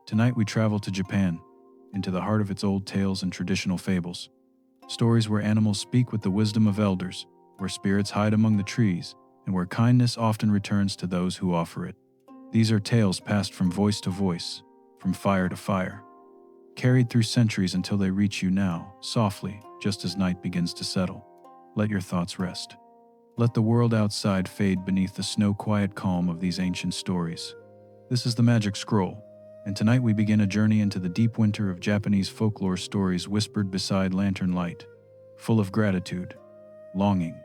Tonight we travel to Japan, into the heart of its old tales and traditional fables. Stories where animals speak with the wisdom of elders, where spirits hide among the trees, and where kindness often returns to those who offer it. These are tales passed from voice to voice, from fire to fire, carried through centuries until they reach you now, softly, just as night begins to settle. Let your thoughts rest. Let the world outside fade beneath the snow-quiet calm of these ancient stories. This is the Magic Scroll, and tonight we begin a journey into the deep winter of Japanese folklore stories whispered beside lantern light, full of gratitude, longing,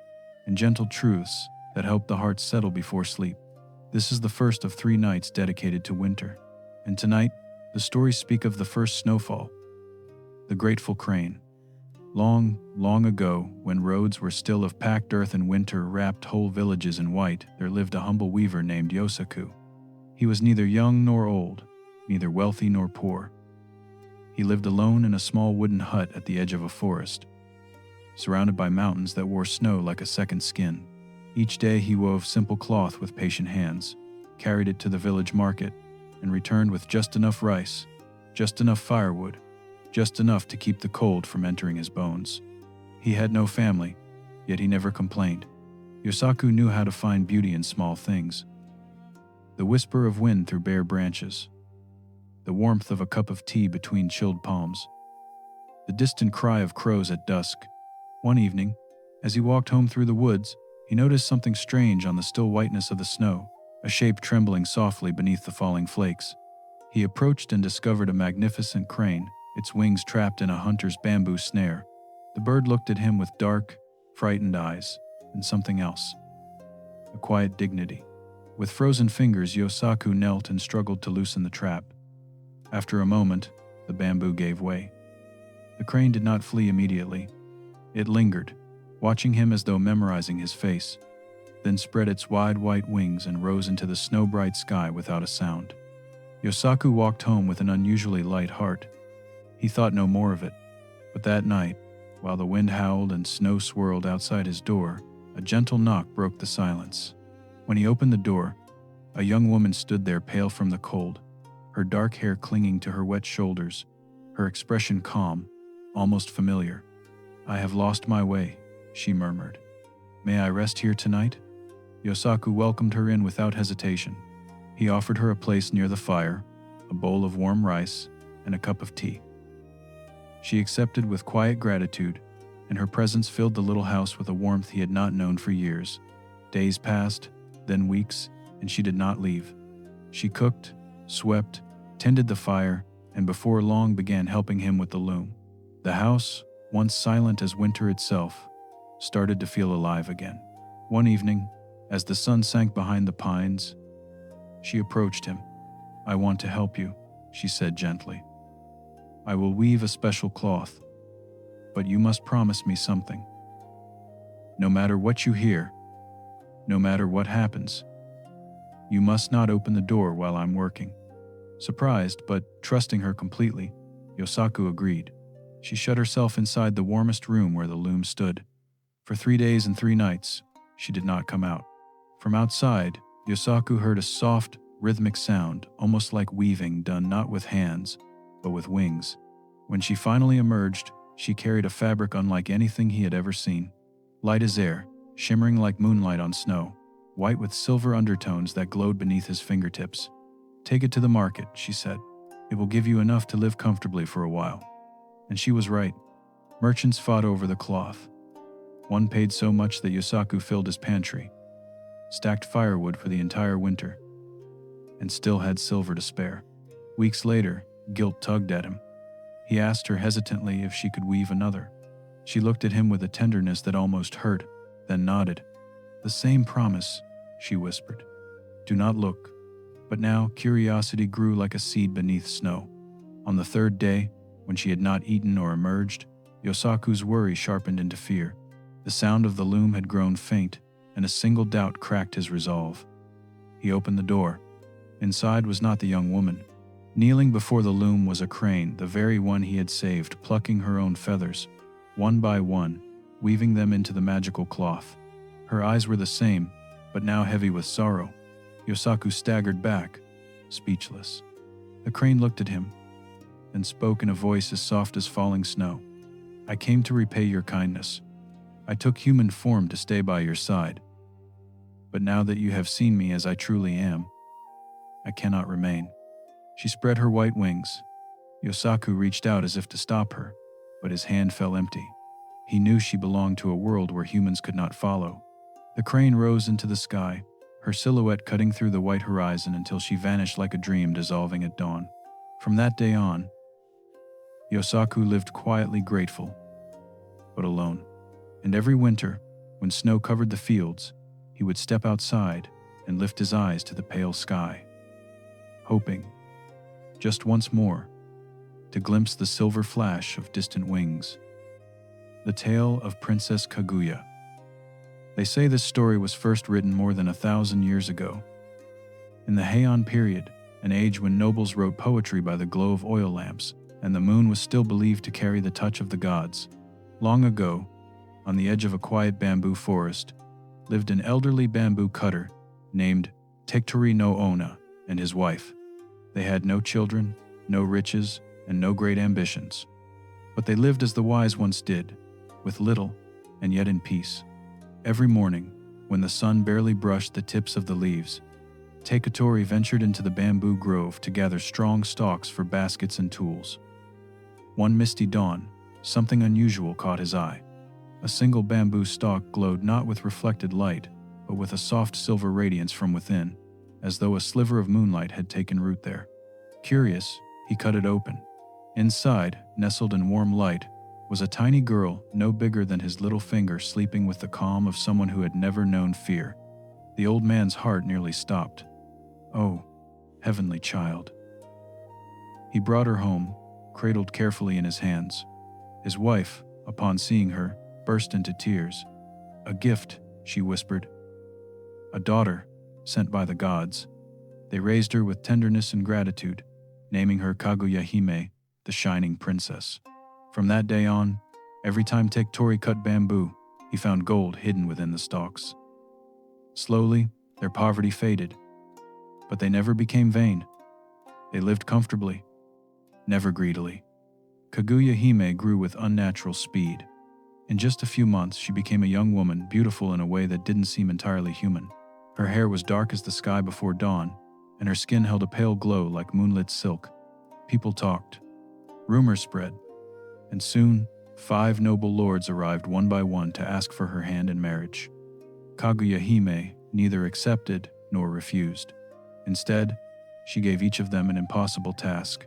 and gentle truths that help the heart settle before sleep. This is the first of 3 nights dedicated to winter, and tonight, the stories speak of the first snowfall, the grateful crane. Long, long ago, when roads were still of packed earth and winter wrapped whole villages in white, there lived a humble weaver named Yosaku. He was neither young nor old, neither wealthy nor poor. He lived alone in a small wooden hut at the edge of a forest, surrounded by mountains that wore snow like a second skin. Each day he wove simple cloth with patient hands, carried it to the village market, and returned with just enough rice, just enough firewood, just enough to keep the cold from entering his bones. He had no family, yet he never complained. Yosaku knew how to find beauty in small things. The whisper of wind through bare branches, the warmth of a cup of tea between chilled palms, the distant cry of crows at dusk. One evening, as he walked home through the woods, he noticed something strange on the still whiteness of the snow, a shape trembling softly beneath the falling flakes. He approached and discovered a magnificent crane, its wings trapped in a hunter's bamboo snare. The bird looked at him with dark, frightened eyes, and something else, a quiet dignity. With frozen fingers, Yosaku knelt and struggled to loosen the trap. After a moment, the bamboo gave way. The crane did not flee immediately. It lingered, watching him as though memorizing his face, then spread its wide white wings and rose into the snow-bright sky without a sound. Yosaku walked home with an unusually light heart. He thought no more of it, but that night, while the wind howled and snow swirled outside his door, a gentle knock broke the silence. When he opened the door, a young woman stood there, pale from the cold, her dark hair clinging to her wet shoulders, her expression calm, almost familiar. "I have lost my way," she murmured. "May I rest here tonight?" Yosaku welcomed her in without hesitation. He offered her a place near the fire, a bowl of warm rice, and a cup of tea. She accepted with quiet gratitude, and her presence filled the little house with a warmth he had not known for years. Days passed, then weeks, and she did not leave. She cooked, swept, tended the fire, and before long began helping him with the loom. The house, once silent as winter itself, started to feel alive again. One evening, as the sun sank behind the pines, she approached him. "I want to help you," she said gently. "I will weave a special cloth, but you must promise me something. No matter what you hear, no matter what happens, you must not open the door while I'm working." Surprised, but trusting her completely, Yosaku agreed. She shut herself inside the warmest room where the loom stood. For 3 days and 3 nights, she did not come out. From outside, Yosaku heard a soft, rhythmic sound, almost like weaving done not with hands, but with wings. When she finally emerged, she carried a fabric unlike anything he had ever seen. Light as air, shimmering like moonlight on snow, white with silver undertones that glowed beneath his fingertips. "Take it to the market," she said. "It will give you enough to live comfortably for a while." And she was right. Merchants fought over the cloth. One paid so much that Yosaku filled his pantry, stacked firewood for the entire winter, and still had silver to spare. Weeks later, guilt tugged at him. He asked her hesitantly if she could weave another. She looked at him with a tenderness that almost hurt, then nodded. "The same promise," she whispered. "Do not look." But now curiosity grew like a seed beneath snow. On the 3rd day, when she had not eaten or emerged, Yosaku's worry sharpened into fear. The sound of the loom had grown faint, and a single doubt cracked his resolve. He opened the door. Inside was not the young woman. Kneeling before the loom was a crane, the very one he had saved, plucking her own feathers, one by one, weaving them into the magical cloth. Her eyes were the same, but now heavy with sorrow. Yosaku staggered back, speechless. The crane looked at him, then spoke in a voice as soft as falling snow. I came to repay your kindness. I took human form to stay by your side. But now that you have seen me as I truly am, I cannot remain. She spread her white wings. Yosaku reached out as if to stop her, but his hand fell empty. He knew she belonged to a world where humans could not follow. The crane rose into the sky, her silhouette cutting through the white horizon until she vanished like a dream dissolving at dawn. From that day on, Yosaku lived quietly grateful, but alone. And every winter, when snow covered the fields, he would step outside and lift his eyes to the pale sky, hoping, just once more, to glimpse the silver flash of distant wings. The Tale of Princess Kaguya. They say this story was first written more than 1,000 years ago. In the Heian period, an age when nobles wrote poetry by the glow of oil lamps, and the moon was still believed to carry the touch of the gods. Long ago, on the edge of a quiet bamboo forest, lived an elderly bamboo cutter named Tanuki Teapot and his wife. They had no children, no riches, and no great ambitions. But they lived as the wise once did, with little, and yet in peace. Every morning, when the sun barely brushed the tips of the leaves, Takutori ventured into the bamboo grove to gather strong stalks for baskets and tools. One misty dawn, something unusual caught his eye. A single bamboo stalk glowed not with reflected light, but with a soft silver radiance from within, as though a sliver of moonlight had taken root there. Curious, he cut it open. Inside, nestled in warm light, was a tiny girl no bigger than his little finger, sleeping with the calm of someone who had never known fear. The old man's heart nearly stopped. Oh, heavenly child. He brought her home, cradled carefully in his hands. His wife, upon seeing her, burst into tears. A gift, she whispered. A daughter, sent by the gods. They raised her with tenderness and gratitude, naming her Kaguya Hime, the Shining Princess. From that day on, every time Takutori cut bamboo, he found gold hidden within the stalks. Slowly, their poverty faded, but they never became vain. They lived comfortably, never greedily. Kaguya Hime grew with unnatural speed. In just a few months, she became a young woman, beautiful in a way that didn't seem entirely human. Her hair was dark as the sky before dawn, and her skin held a pale glow like moonlit silk. People talked. Rumors spread. And soon, 5 noble lords arrived one by one to ask for her hand in marriage. Kaguya Hime neither accepted nor refused. Instead, she gave each of them an impossible task.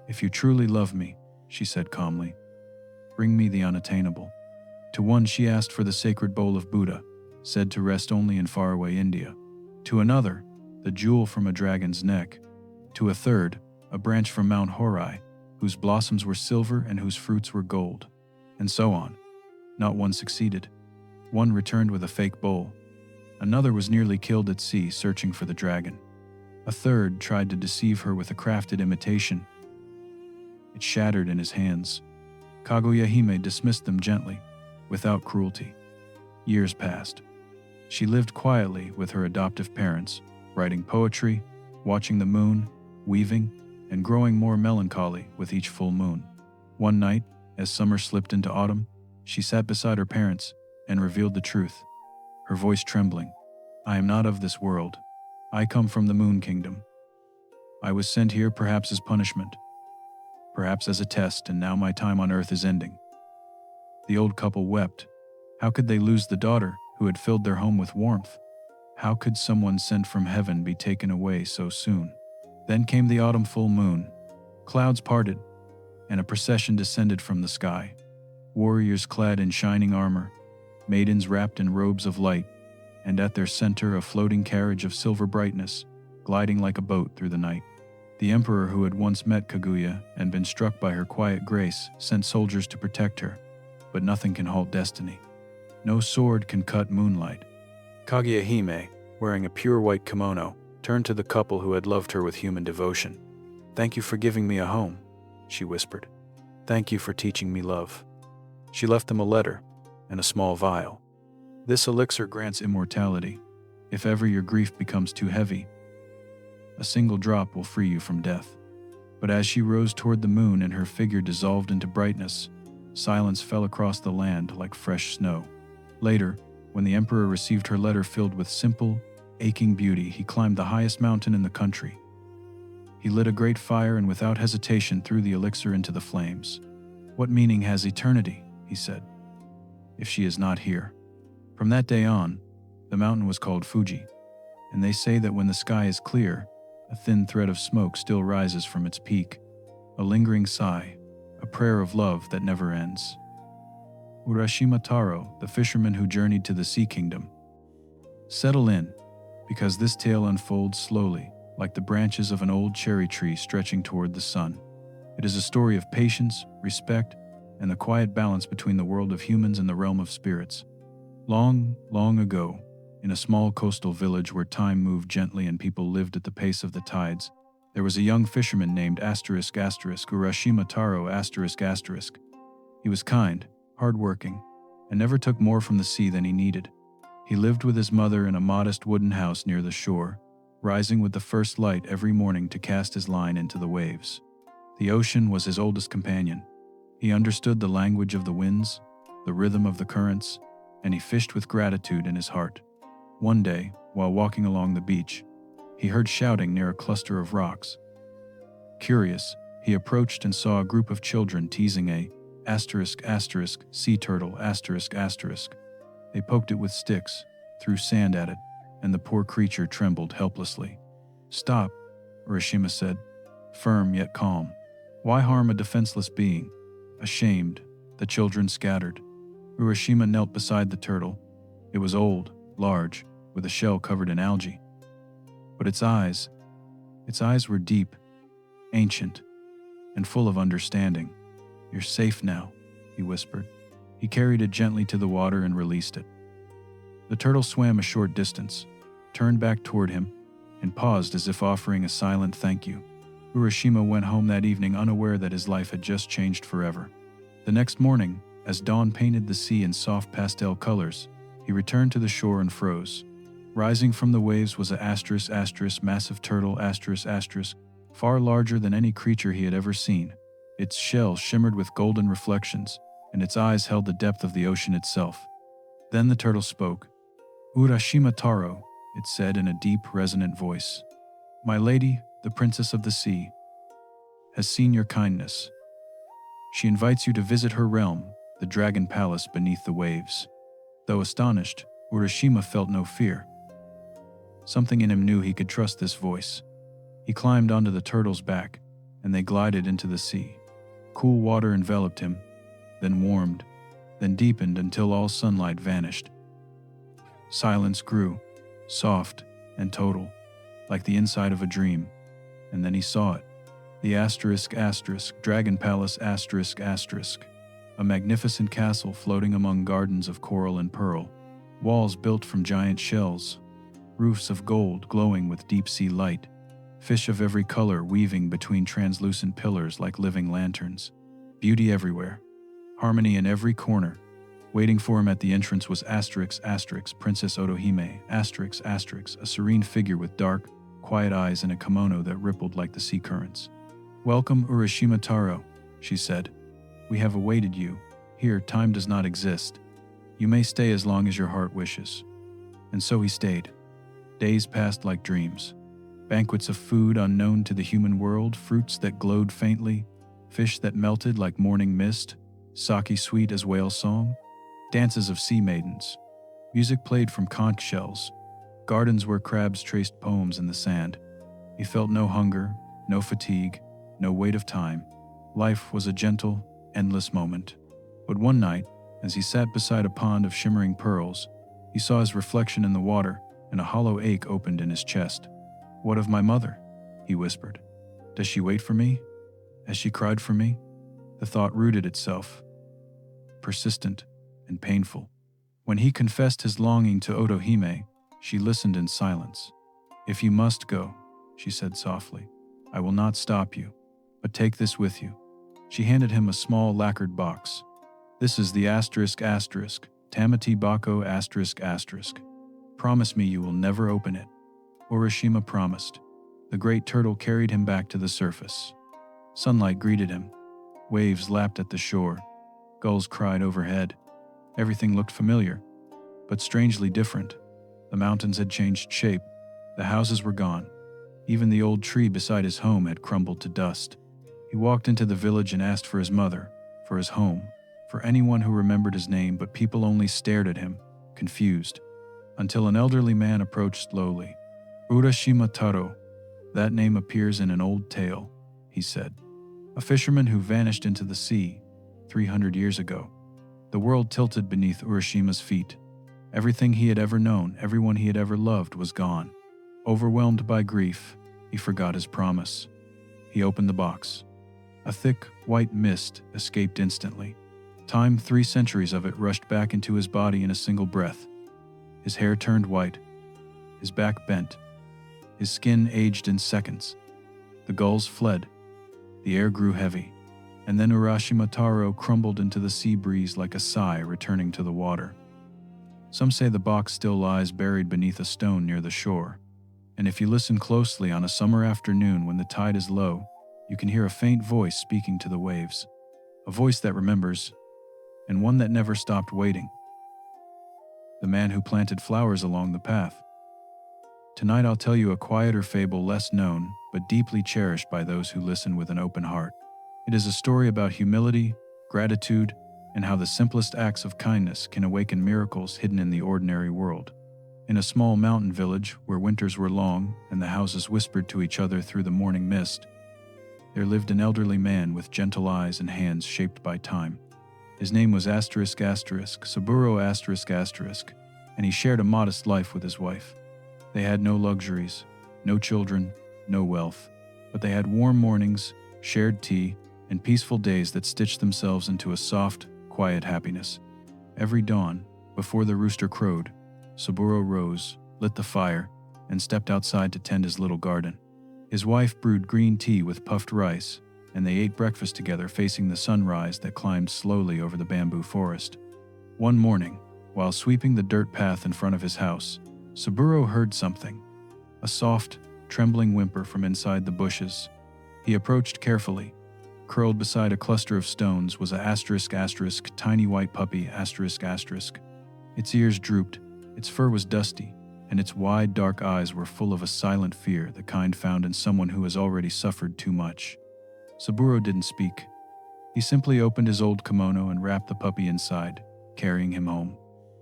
If you truly love me, she said calmly, bring me the unattainable. To one she asked for the sacred bowl of Buddha, said to rest only in faraway India. To another, the jewel from a dragon's neck. To a third, a branch from Mount Horai, whose blossoms were silver and whose fruits were gold. And so on. Not one succeeded. One returned with a fake bowl. Another was nearly killed at sea searching for the dragon. A third tried to deceive her with a crafted imitation. It shattered in his hands. Kaguya Hime dismissed them gently, without cruelty. Years passed. She lived quietly with her adoptive parents, writing poetry, watching the moon, weaving, and growing more melancholy with each full moon. One night, as summer slipped into autumn, she sat beside her parents and revealed the truth, her voice trembling. I am not of this world. I come from the Moon Kingdom. I was sent here perhaps as punishment, perhaps as a test, and now my time on earth is ending. The old couple wept. How could they lose the daughter who had filled their home with warmth? How could someone sent from heaven be taken away so soon? Then came the autumn full moon. Clouds parted, and a procession descended from the sky. Warriors clad in shining armor, maidens wrapped in robes of light, and at their center a floating carriage of silver brightness, gliding like a boat through the night. The emperor who had once met Kaguya and been struck by her quiet grace sent soldiers to protect her, but nothing can halt destiny. No sword can cut moonlight. Kaguya Hime, wearing a pure white kimono, turned to the couple who had loved her with human devotion. Thank you for giving me a home, she whispered. Thank you for teaching me love. She left them a letter and a small vial. This elixir grants immortality. If ever your grief becomes too heavy, a single drop will free you from death. But as she rose toward the moon and her figure dissolved into brightness, silence fell across the land like fresh snow. Later, when the emperor received her letter filled with simple, aching beauty, he climbed the highest mountain in the country. He lit a great fire and without hesitation threw the elixir into the flames. "What meaning has eternity?" he said, "if she is not here?" From that day on, the mountain was called Fuji, and they say that when the sky is clear, a thin thread of smoke still rises from its peak, a lingering sigh, a prayer of love that never ends. Urashima Tarō, the fisherman who journeyed to the Sea Kingdom. Settle in, because this tale unfolds slowly, like the branches of an old cherry tree stretching toward the sun. It is a story of patience, respect, and the quiet balance between the world of humans and the realm of spirits. Long, long ago, in a small coastal village where time moved gently and people lived at the pace of the tides, there was a young fisherman named Urashima Tarō. He was kind, hard-working, and never took more from the sea than he needed. He lived with his mother in a modest wooden house near the shore, rising with the first light every morning to cast his line into the waves. The ocean was his oldest companion. He understood the language of the winds, the rhythm of the currents, and he fished with gratitude in his heart. One day, while walking along the beach, he heard shouting near a cluster of rocks. Curious, he approached and saw a group of children teasing a sea turtle. They poked it with sticks, threw sand at it, and the poor creature trembled helplessly. "Stop," Urashima said, firm yet calm. "Why harm a defenseless being?" Ashamed, the children scattered. Urashima knelt beside the turtle. It was old, large, with a shell covered in algae. But its eyes were deep, ancient, and full of understanding. "You're safe now," he whispered. He carried it gently to the water and released it. The turtle swam a short distance, turned back toward him, and paused as if offering a silent thank you. Urashima went home that evening unaware that his life had just changed forever. The next morning, as dawn painted the sea in soft pastel colors, he returned to the shore and froze. Rising from the waves was a massive turtle, far larger than any creature he had ever seen. Its shell shimmered with golden reflections, and its eyes held the depth of the ocean itself. Then the turtle spoke. "Urashima Tarō," it said in a deep, resonant voice. "My lady, the princess of the sea, has seen your kindness. She invites you to visit her realm, the dragon palace beneath the waves." Though astonished, Urashima felt no fear. Something in him knew he could trust this voice. He climbed onto the turtle's back, and they glided into the sea. Cool water enveloped him, then warmed, then deepened until all sunlight vanished. Silence grew, soft and total, like the inside of a dream, and then he saw it. The dragon palace a magnificent castle floating among gardens of coral and pearl, walls built from giant shells, roofs of gold glowing with deep-sea light, fish of every color weaving between translucent pillars like living lanterns. Beauty everywhere, harmony in every corner. Waiting for him at the entrance was Princess Otohime, a serene figure with dark, quiet eyes and a kimono that rippled like the sea currents. "Welcome, Urashima Tarō," she said. "We have awaited you. Here, time does not exist. You may stay as long as your heart wishes." And so he stayed. Days passed like dreams. Banquets of food unknown to the human world, fruits that glowed faintly, fish that melted like morning mist, sake sweet as whale song, dances of sea maidens, music played from conch shells, gardens where crabs traced poems in the sand. He felt no hunger, no fatigue, no weight of time. Life was a gentle, endless moment. But one night, as he sat beside a pond of shimmering pearls, he saw his reflection in the water, and a hollow ache opened in his chest. "What of my mother?" he whispered. "Does she wait for me? Has she cried for me?" The thought rooted itself, persistent and painful. When he confessed his longing to Otohime, she listened in silence. "If you must go," she said softly, "I will not stop you, but take this with you." She handed him a small lacquered box. "This is the Tamati Bako ***. Promise me you will never open it." Urashima promised. The great turtle carried him back to the surface. Sunlight greeted him. Waves lapped at the shore. Gulls cried overhead. Everything looked familiar, but strangely different. The mountains had changed shape. The houses were gone. Even the old tree beside his home had crumbled to dust. He walked into the village and asked for his mother, for his home, for anyone who remembered his name, but people only stared at him, confused, until an elderly man approached slowly. Urashima Tarō. That name appears in an old tale, he said. A fisherman who vanished into the sea 300 years ago. The world tilted beneath Urashima's feet. Everything he had ever known, everyone he had ever loved was gone. Overwhelmed by grief, he forgot his promise. He opened the box. A thick, white mist escaped instantly. Time, 3 centuries of it, rushed back into his body in a single breath. His hair turned white. His back bent. His skin aged in seconds. The gulls fled. The air grew heavy. And then Urashima Tarō crumbled into the sea breeze like a sigh returning to the water. Some say the box still lies buried beneath a stone near the shore. And if you listen closely on a summer afternoon when the tide is low, you can hear a faint voice speaking to the waves. A voice that remembers, and one that never stopped waiting. The man who planted flowers along the path. Tonight I'll tell you a quieter fable less known, but deeply cherished by those who listen with an open heart. It is a story about humility, gratitude, and how the simplest acts of kindness can awaken miracles hidden in the ordinary world. In a small mountain village where winters were long and the houses whispered to each other through the morning mist, there lived an elderly man with gentle eyes and hands shaped by time. His name was Saburo***, and he shared a modest life with his wife. They had no luxuries, no children, no wealth, but they had warm mornings, shared tea, and peaceful days that stitched themselves into a soft, quiet happiness. Every dawn, before the rooster crowed, Saburo rose, lit the fire, and stepped outside to tend his little garden. His wife brewed green tea with puffed rice, and they ate breakfast together facing the sunrise that climbed slowly over the bamboo forest. One morning, while sweeping the dirt path in front of his house, Saburo heard something, a soft, trembling whimper from inside the bushes. He approached carefully. Curled beside a cluster of stones was a ***, tiny white puppy ***. Its ears drooped, its fur was dusty, and its wide, dark eyes were full of a silent fear, the kind found in someone who has already suffered too much. Saburo didn't speak. He simply opened his old kimono and wrapped the puppy inside, carrying him home.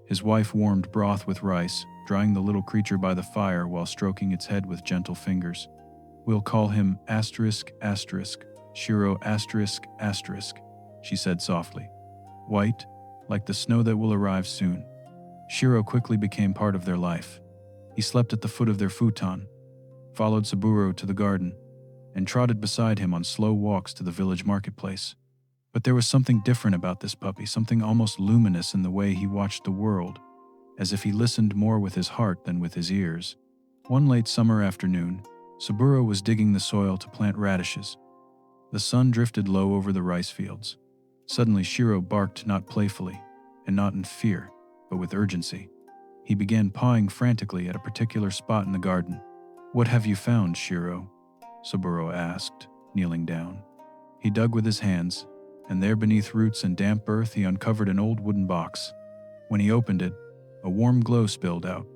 His wife warmed broth with rice, drying the little creature by the fire while stroking its head with gentle fingers. "We'll call him Shiro***, she said softly. White, like the snow that will arrive soon. Shiro quickly became part of their life. He slept at the foot of their futon, followed Saburo to the garden, and trotted beside him on slow walks to the village marketplace. But there was something different about this puppy, something almost luminous in the way he watched the world, as if he listened more with his heart than with his ears. One late summer afternoon, Saburo was digging the soil to plant radishes. The sun drifted low over the rice fields. Suddenly Shiro barked, not playfully, and not in fear, but with urgency. He began pawing frantically at a particular spot in the garden. "What have you found, Shiro?" Saburo asked, kneeling down. He dug with his hands, and there beneath roots and damp earth he uncovered an old wooden box. When he opened it, a warm glow spilled out.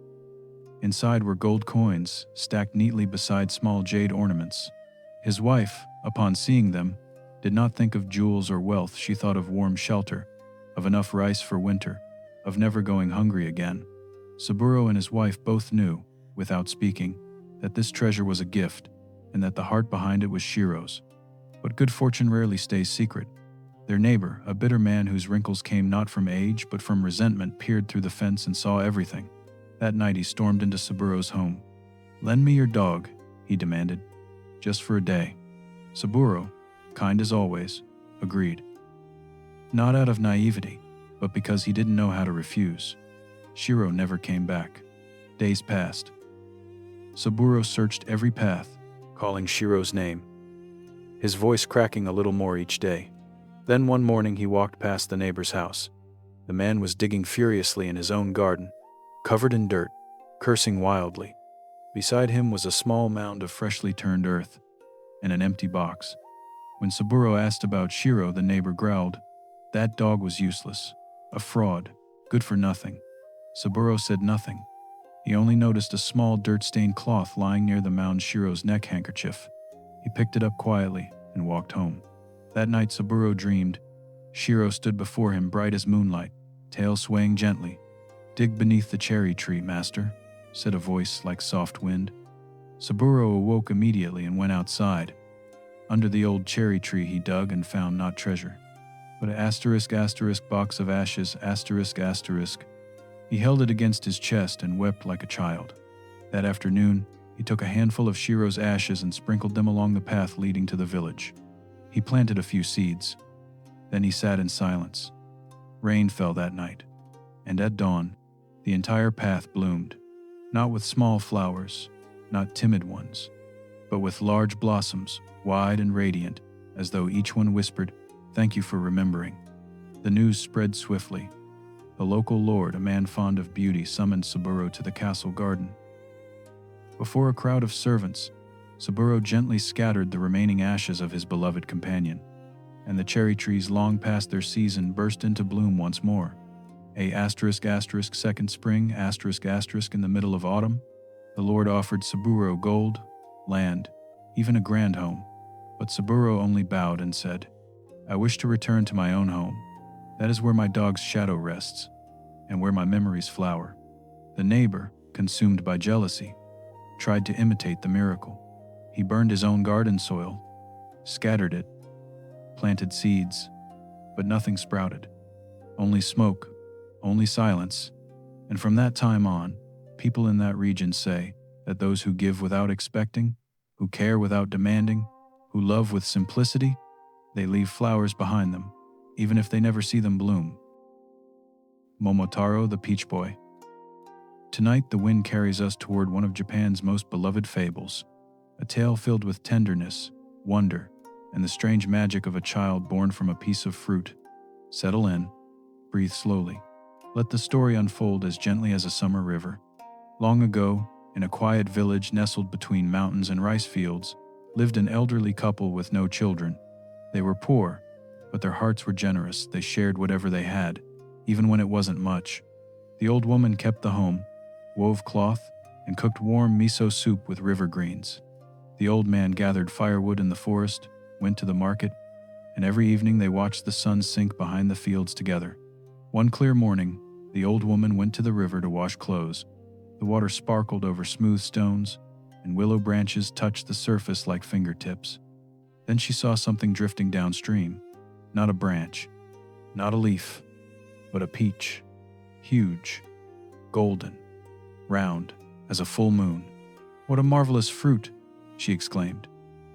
Inside were gold coins, stacked neatly beside small jade ornaments. His wife, upon seeing them, did not think of jewels or wealth. She thought of warm shelter, of enough rice for winter, of never going hungry again. Saburo and his wife both knew, without speaking, that this treasure was a gift, and that the heart behind it was Shiro's. But good fortune rarely stays secret. Their neighbor, a bitter man whose wrinkles came not from age but from resentment, peered through the fence and saw everything. That night he stormed into Saburo's home. "Lend me your dog," he demanded. "Just for a day." Saburo, kind as always, agreed. Not out of naivety, but because he didn't know how to refuse. Shiro never came back. Days passed. Saburo searched every path, calling Shiro's name, his voice cracking a little more each day. Then one morning he walked past the neighbor's house. The man was digging furiously in his own garden, covered in dirt, cursing wildly. Beside him was a small mound of freshly turned earth and an empty box. When Saburo asked about Shiro, the neighbor growled, "That dog was useless. A fraud. Good for nothing." Saburo said nothing. He only noticed a small dirt-stained cloth lying near the mound Shiro's neck handkerchief. He picked it up quietly and walked home. That night Saburo dreamed. Shiro stood before him bright as moonlight, tail swaying gently. "Dig beneath the cherry tree, master," said a voice like soft wind. Saburo awoke immediately and went outside. Under the old cherry tree he dug and found not treasure, but an *** box of ashes ***. He held it against his chest and wept like a child. That afternoon, he took a handful of Shiro's ashes and sprinkled them along the path leading to the village. He planted a few seeds. Then he sat in silence. Rain fell that night, and at dawn, the entire path bloomed, not with small flowers, not timid ones, but with large blossoms, wide and radiant, as though each one whispered, "Thank you for remembering." The news spread swiftly. The local lord, a man fond of beauty, summoned Saburo to the castle garden. Before a crowd of servants, Saburo gently scattered the remaining ashes of his beloved companion, and the cherry trees long past their season burst into bloom once more. Second spring in the middle of autumn, the lord offered Saburo gold, land, even a grand home, but Saburo only bowed and said, "I wish to return to my own home. That is where my dog's shadow rests, and where my memories flower." The neighbor, consumed by jealousy, tried to imitate the miracle. He burned his own garden soil, scattered it, planted seeds, but nothing sprouted. Only smoke, only silence, and from that time on, people in that region say that those who give without expecting, who care without demanding, who love with simplicity, they leave flowers behind them, even if they never see them bloom. Momotarō, the Peach Boy. Tonight the wind carries us toward one of Japan's most beloved fables, a tale filled with tenderness, wonder, and the strange magic of a child born from a piece of fruit. Settle in, breathe slowly. Let the story unfold as gently as a summer river. Long ago, in a quiet village nestled between mountains and rice fields, lived an elderly couple with no children. They were poor, but their hearts were generous. They shared whatever they had, even when it wasn't much. The old woman kept the home, wove cloth, and cooked warm miso soup with river greens. The old man gathered firewood in the forest, went to the market, and every evening they watched the sun sink behind the fields together. One clear morning, the old woman went to the river to wash clothes. The water sparkled over smooth stones, and willow branches touched the surface like fingertips. Then she saw something drifting downstream. Not a branch, not a leaf, but a peach. Huge, golden, round as a full moon. "What a marvelous fruit," she exclaimed.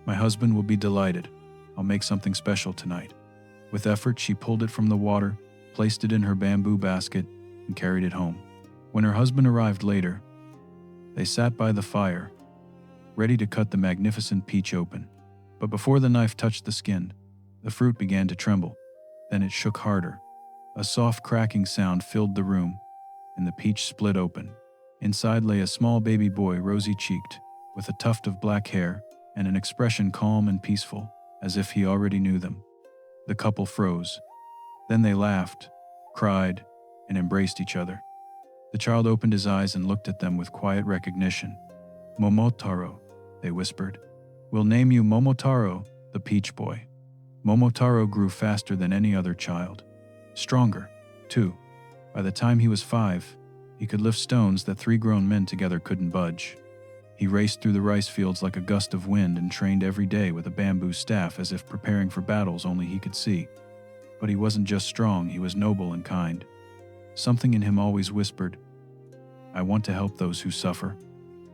"My husband will be delighted. I'll make something special tonight." With effort, she pulled it from the water, placed it in her bamboo basket, and carried it home. When her husband arrived later, they sat by the fire, ready to cut the magnificent peach open. But before the knife touched the skin, the fruit began to tremble. Then it shook harder. A soft cracking sound filled the room, and the peach split open. Inside lay a small baby boy, rosy-cheeked, with a tuft of black hair and an expression calm and peaceful, as if he already knew them. The couple froze. Then they laughed, cried, and embraced each other. The child opened his eyes and looked at them with quiet recognition. "Momotarō," they whispered. "We'll name you Momotarō, the Peach Boy." Momotarō grew faster than any other child. Stronger, too. By the time he was 5, he could lift stones that 3 grown men together couldn't budge. He raced through the rice fields like a gust of wind and trained every day with a bamboo staff as if preparing for battles only he could see. But he wasn't just strong, he was noble and kind. Something in him always whispered, "I want to help those who suffer."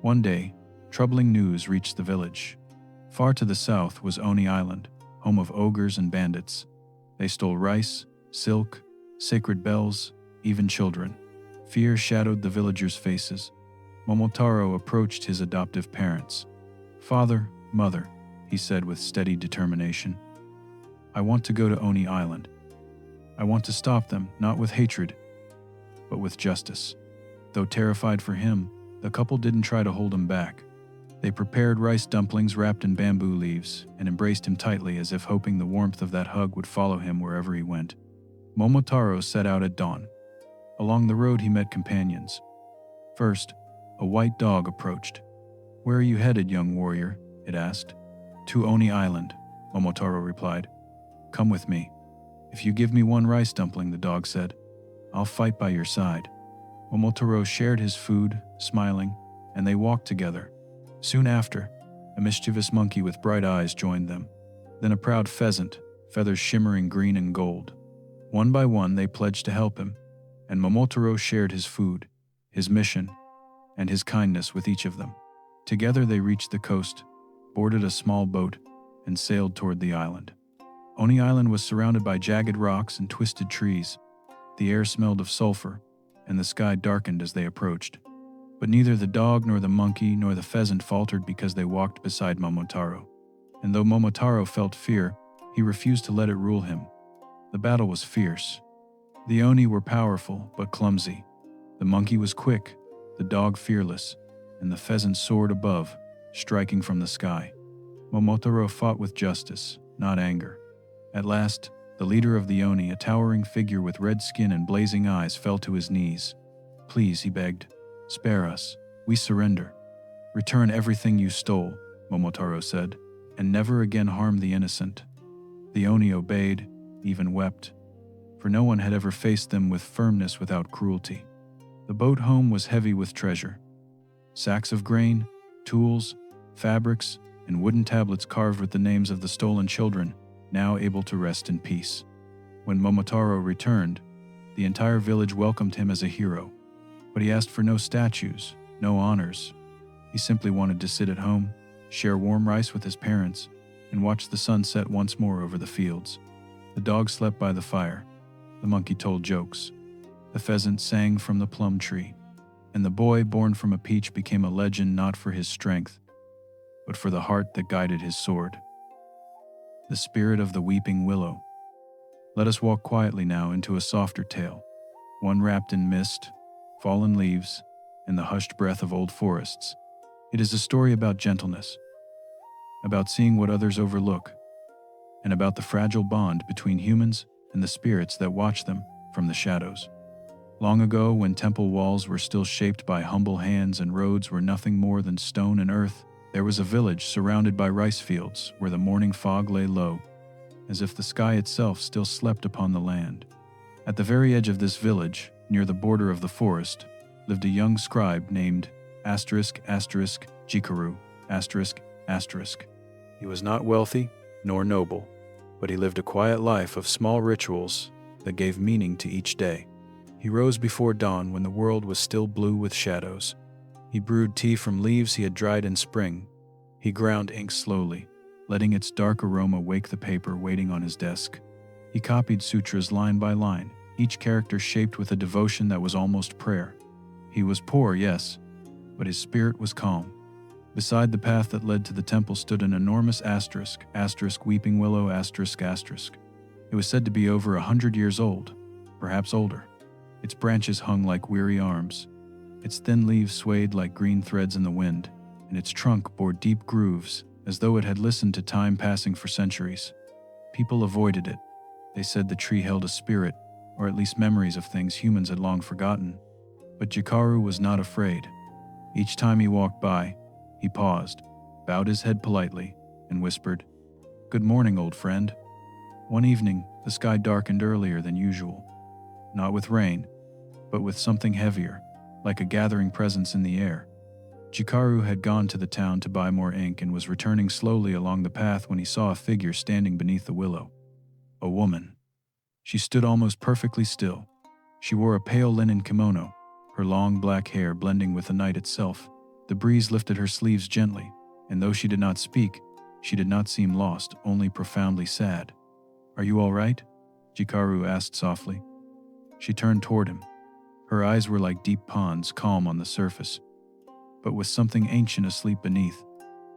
One day, troubling news reached the village. Far to the south was Oni Island, home of ogres and bandits. They stole rice, silk, sacred bells, even children. Fear shadowed the villagers' faces. Momotarō approached his adoptive parents. "Father, mother," he said with steady determination, "I want to go to Oni Island. I want to stop them, not with hatred, but with justice." Though terrified for him, the couple didn't try to hold him back. They prepared rice dumplings wrapped in bamboo leaves and embraced him tightly as if hoping the warmth of that hug would follow him wherever he went. Momotarō set out at dawn. Along the road he met companions. First, a white dog approached. "Where are you headed, young warrior?" it asked. "To Oni Island," Momotarō replied. "Come with me. If you give me one rice dumpling," the dog said, "I'll fight by your side." Momotarō shared his food, smiling, and they walked together. Soon after, a mischievous monkey with bright eyes joined them. Then a proud pheasant, feathers shimmering green and gold. One by one they pledged to help him, and Momotarō shared his food, his mission, and his kindness with each of them. Together they reached the coast, boarded a small boat, and sailed toward the island. Oni Island was surrounded by jagged rocks and twisted trees. The air smelled of sulfur, and the sky darkened as they approached. But neither the dog nor the monkey nor the pheasant faltered because they walked beside Momotarō. And though Momotarō felt fear, he refused to let it rule him. The battle was fierce. The Oni were powerful but clumsy. The monkey was quick, the dog fearless, and the pheasant soared above, striking from the sky. Momotarō fought with justice, not anger. At last, the leader of the Oni, a towering figure with red skin and blazing eyes, fell to his knees. "Please," he begged, "spare us. We surrender. Return everything you stole," Momotarō said, "and never again harm the innocent." The Oni obeyed, even wept, for no one had ever faced them with firmness without cruelty. The boat home was heavy with treasure. Sacks of grain, tools, fabrics, and wooden tablets carved with the names of the stolen children, now able to rest in peace. When Momotarō returned, the entire village welcomed him as a hero. But he asked for no statues, no honors. He simply wanted to sit at home, share warm rice with his parents, and watch the sun set once more over the fields. The dog slept by the fire. The monkey told jokes. The pheasant sang from the plum tree. And the boy born from a peach became a legend not for his strength, but for the heart that guided his sword. The spirit of the weeping willow. Let us walk quietly now into a softer tale, one wrapped in mist, fallen leaves, and the hushed breath of old forests. It is a story about gentleness, about seeing what others overlook, and about the fragile bond between humans and the spirits that watch them from the shadows. Long ago, when temple walls were still shaped by humble hands and roads were nothing more than stone and earth, there was a village surrounded by rice fields where the morning fog lay low, as if the sky itself still slept upon the land. At the very edge of this village, near the border of the forest, lived a young scribe named Jikaru. He was not wealthy nor noble, but he lived a quiet life of small rituals that gave meaning to each day. He rose before dawn when the world was still blue with shadows. He brewed tea from leaves he had dried in spring. He ground ink slowly, letting its dark aroma wake the paper waiting on his desk. He copied sutras line by line, each character shaped with a devotion that was almost prayer. He was poor, yes, but his spirit was calm. Beside the path that led to the temple stood an enormous weeping willow. It was said to be over 100 years old, perhaps older. Its branches hung like weary arms. Its thin leaves swayed like green threads in the wind, and its trunk bore deep grooves, as though it had listened to time passing for centuries. People avoided it. They said the tree held a spirit, or at least memories of things humans had long forgotten. But Jikaru was not afraid. Each time he walked by, he paused, bowed his head politely, and whispered, "Good morning, old friend." One evening, the sky darkened earlier than usual. Not with rain, but with something heavier, like a gathering presence in the air. Jikaru had gone to the town to buy more ink and was returning slowly along the path when he saw a figure standing beneath the willow. A woman. She stood almost perfectly still. She wore a pale linen kimono, her long black hair blending with the night itself. The breeze lifted her sleeves gently, and though she did not speak, she did not seem lost, only profoundly sad. "Are you all right?" Jikaru asked softly. She turned toward him. Her eyes were like deep ponds, calm on the surface, but with something ancient asleep beneath.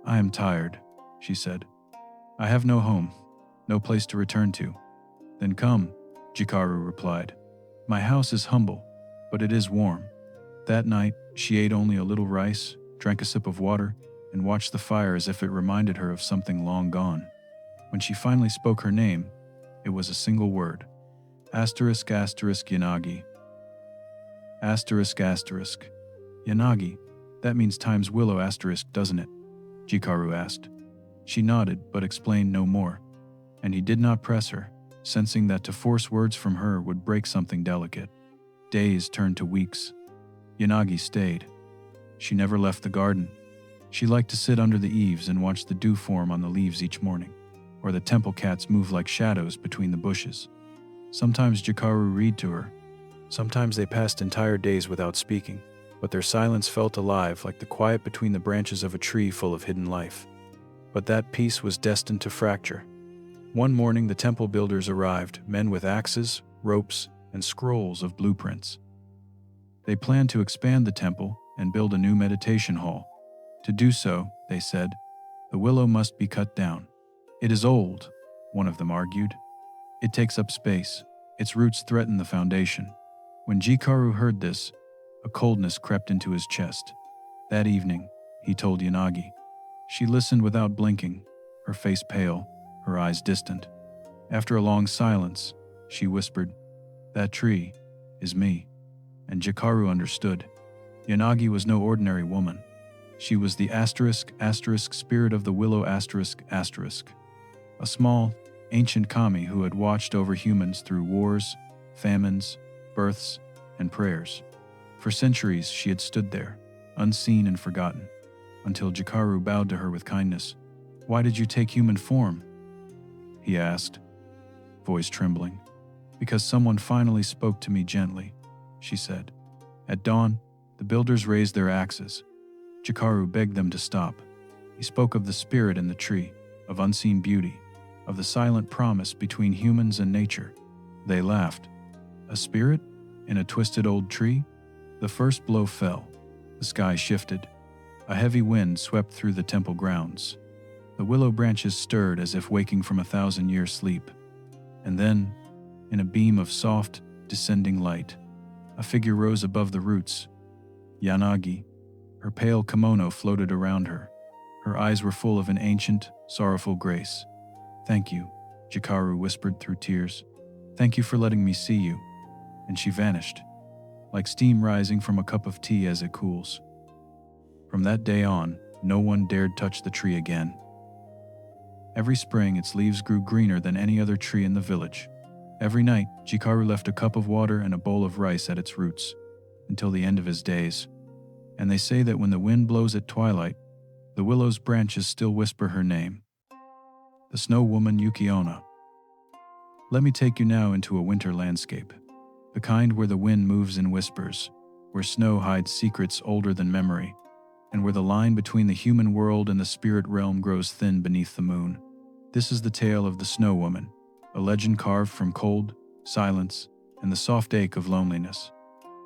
"I am tired," she said. "I have no home, no place to return to." "Then come," Jikaru replied. "My house is humble, but it is warm." That night, she ate only a little rice, drank a sip of water, and watched the fire as if it reminded her of something long gone. When she finally spoke her name, it was a single word. Asterisk asterisk Yanagi. Asterisk asterisk. Yanagi, that means times Willow asterisk, doesn't it? Jikaru asked. She nodded but explained no more, and he did not press her, sensing that to force words from her would break something delicate. Days turned to weeks. Yanagi stayed. She never left the garden. She liked to sit under the eaves and watch the dew form on the leaves each morning, or the temple cats move like shadows between the bushes. Sometimes Jikaru read to her. Sometimes they passed entire days without speaking, but their silence felt alive like the quiet between the branches of a tree full of hidden life. But that peace was destined to fracture. One morning the temple builders arrived, men with axes, ropes, and scrolls of blueprints. They planned to expand the temple and build a new meditation hall. To do so, they said, the willow must be cut down. It is old, one of them argued. It takes up space. Its roots threaten the foundation. When Jikaru heard this, a coldness crept into his chest. That evening, he told Yanagi. She listened without blinking, her face pale, her eyes distant. After a long silence, she whispered, that tree is me. And Jikaru understood. Yanagi was no ordinary woman. She was the asterisk spirit of the willow asterisk. A small, ancient kami who had watched over humans through wars, famines, births, and prayers. For centuries she had stood there, unseen and forgotten, until Jikaru bowed to her with kindness. Why did you take human form? He asked, voice trembling. Because someone finally spoke to me gently, she said. At dawn, the builders raised their axes. Jikaru begged them to stop. He spoke of the spirit in the tree, of unseen beauty, of the silent promise between humans and nature. They laughed. A spirit? In a twisted old tree? The first blow fell. The sky shifted. A heavy wind swept through the temple grounds. The willow branches stirred as if waking from 1,000-year sleep. And then, in a beam of soft, descending light, a figure rose above the roots. Yanagi. Her pale kimono floated around her. Her eyes were full of an ancient, sorrowful grace. Thank you, Jikaru whispered through tears. Thank you for letting me see you. And she vanished, like steam rising from a cup of tea as it cools. From that day on, no one dared touch the tree again. Every spring, its leaves grew greener than any other tree in the village. Every night, Jikaru left a cup of water and a bowl of rice at its roots, until the end of his days. And they say that when the wind blows at twilight, the willow's branches still whisper her name. The snow woman Yuki-Onna. Let me take you now into a winter landscape, the kind where the wind moves in whispers, where snow hides secrets older than memory, and where the line between the human world and the spirit realm grows thin beneath the moon. This is the tale of the Snow Woman, a legend carved from cold, silence, and the soft ache of loneliness.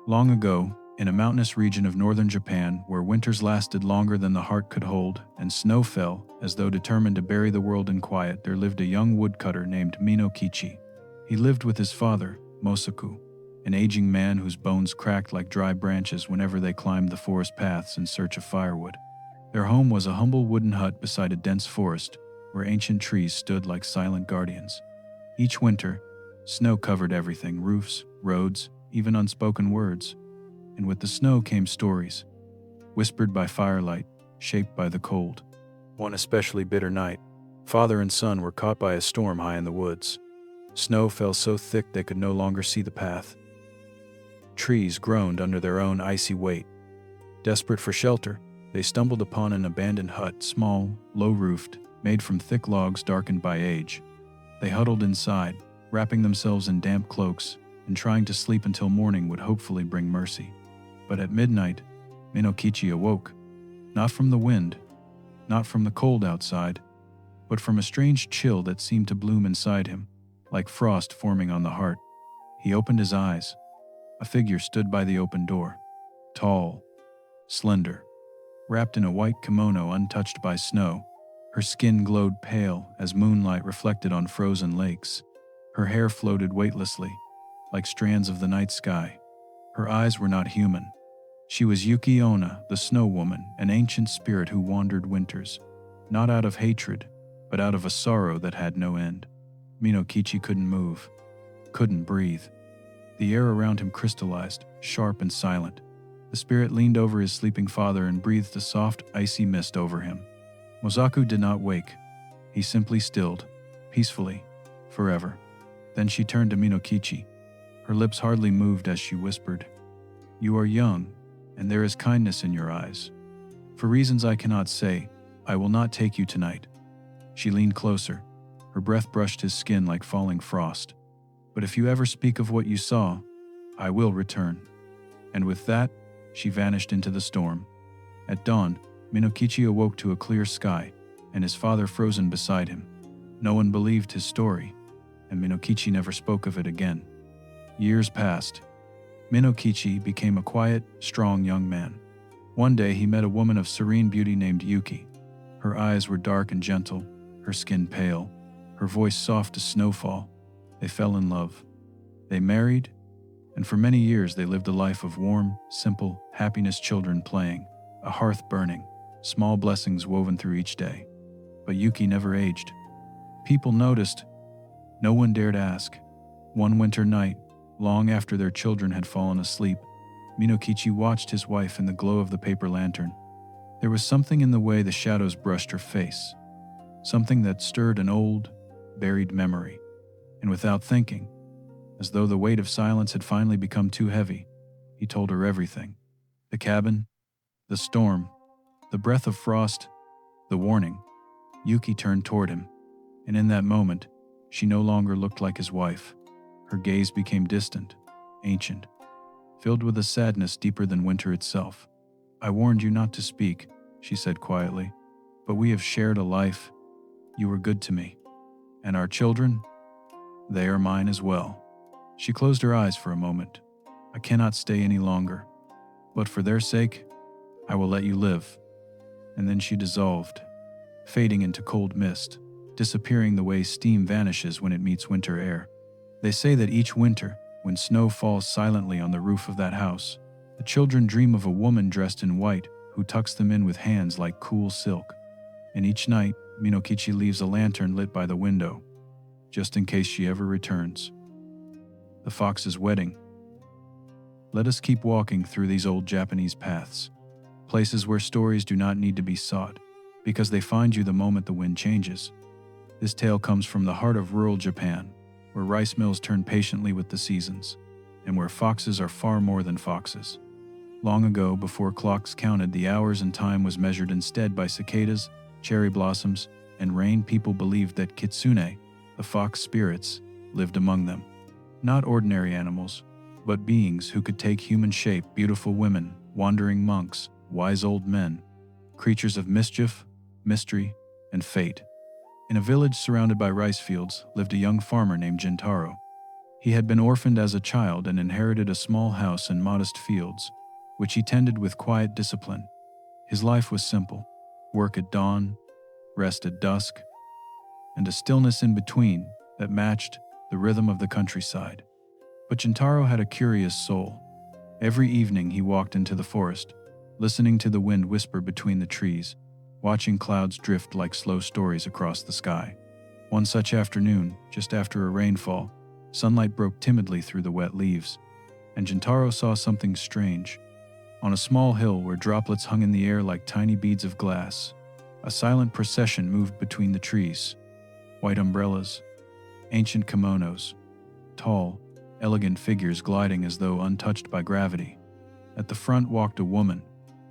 Long ago, in a mountainous region of northern Japan where winters lasted longer than the heart could hold and snow fell as though determined to bury the world in quiet, there lived a young woodcutter named Minokichi. He lived with his father, Mosaku, an aging man whose bones cracked like dry branches whenever they climbed the forest paths in search of firewood. Their home was a humble wooden hut beside a dense forest where ancient trees stood like silent guardians. Each winter, snow covered everything, roofs, roads, even unspoken words. And with the snow came stories, whispered by firelight, shaped by the cold. One especially bitter night, father and son were caught by a storm high in the woods. Snow fell so thick they could no longer see the path. Trees groaned under their own icy weight. Desperate for shelter, they stumbled upon an abandoned hut, small, low-roofed, made from thick logs darkened by age. They huddled inside, wrapping themselves in damp cloaks and trying to sleep until morning would hopefully bring mercy. But at midnight, Minokichi awoke, not from the wind, not from the cold outside, but from a strange chill that seemed to bloom inside him, like frost forming on the heart. He opened his eyes. A figure stood by the open door, tall, slender, wrapped in a white kimono untouched by snow. Her skin glowed pale as moonlight reflected on frozen lakes. Her hair floated weightlessly, like strands of the night sky. Her eyes were not human. She was Yuki-Onna, the snow woman, an ancient spirit who wandered winters, not out of hatred, but out of a sorrow that had no end. Minokichi couldn't move, couldn't breathe. The air around him crystallized, sharp and silent. The spirit leaned over his sleeping father and breathed a soft, icy mist over him. Mozaku did not wake. He simply stilled, peacefully, forever. Then she turned to Minokichi. Her lips hardly moved as she whispered, "You are young, and there is kindness in your eyes. For reasons I cannot say, I will not take you tonight." She leaned closer. Her breath brushed his skin like falling frost. "But if you ever speak of what you saw, I will return." And with that, she vanished into the storm. At dawn, Minokichi awoke to a clear sky, and his father frozen beside him. No one believed his story, and Minokichi never spoke of it again. Years passed. Minokichi became a quiet, strong young man. One day he met a woman of serene beauty named Yuki. Her eyes were dark and gentle, her skin pale, her voice soft as snowfall. They fell in love. They married, and for many years they lived a life of warm, simple happiness, children playing, a hearth burning, small blessings woven through each day. But Yuki never aged. People noticed. No one dared ask. One winter night, long after their children had fallen asleep, Minokichi watched his wife in the glow of the paper lantern. There was something in the way the shadows brushed her face, something that stirred an old, buried memory. And without thinking, as though the weight of silence had finally become too heavy, he told her everything. The cabin, the storm, the breath of frost, the warning. Yuki turned toward him, and in that moment, she no longer looked like his wife. Her gaze became distant, ancient, filled with a sadness deeper than winter itself. "I warned you not to speak," she said quietly, "but we have shared a life. You were good to me. And our children? They are mine as well." She closed her eyes for a moment. "I cannot stay any longer, but for their sake, I will let you live." And then she dissolved, fading into cold mist, disappearing the way steam vanishes when it meets winter air. They say that each winter, when snow falls silently on the roof of that house, the children dream of a woman dressed in white who tucks them in with hands like cool silk. And each night, Minokichi leaves a lantern lit by the window, just in case she ever returns. The Fox's Wedding. Let us keep walking through these old Japanese paths, places where stories do not need to be sought, because they find you the moment the wind changes. This tale comes from the heart of rural Japan, where rice mills turn patiently with the seasons, and where foxes are far more than foxes. Long ago, before clocks counted the hours and time was measured instead by cicadas, cherry blossoms, and rain, people believed that kitsune, the fox spirits, lived among them. Not ordinary animals, but beings who could take human shape, beautiful women, wandering monks, wise old men, creatures of mischief, mystery, and fate. In a village surrounded by rice fields lived a young farmer named Jintaro. He had been orphaned as a child and inherited a small house and modest fields, which he tended with quiet discipline. His life was simple: work at dawn, rest at dusk, and a stillness in between that matched the rhythm of the countryside. But Jintaro had a curious soul. Every evening he walked into the forest, listening to the wind whisper between the trees, watching clouds drift like slow stories across the sky. One such afternoon, just after a rainfall, sunlight broke timidly through the wet leaves, and Jintaro saw something strange. On a small hill where droplets hung in the air like tiny beads of glass, a silent procession moved between the trees. White umbrellas, ancient kimonos, tall, elegant figures gliding as though untouched by gravity. At the front walked a woman,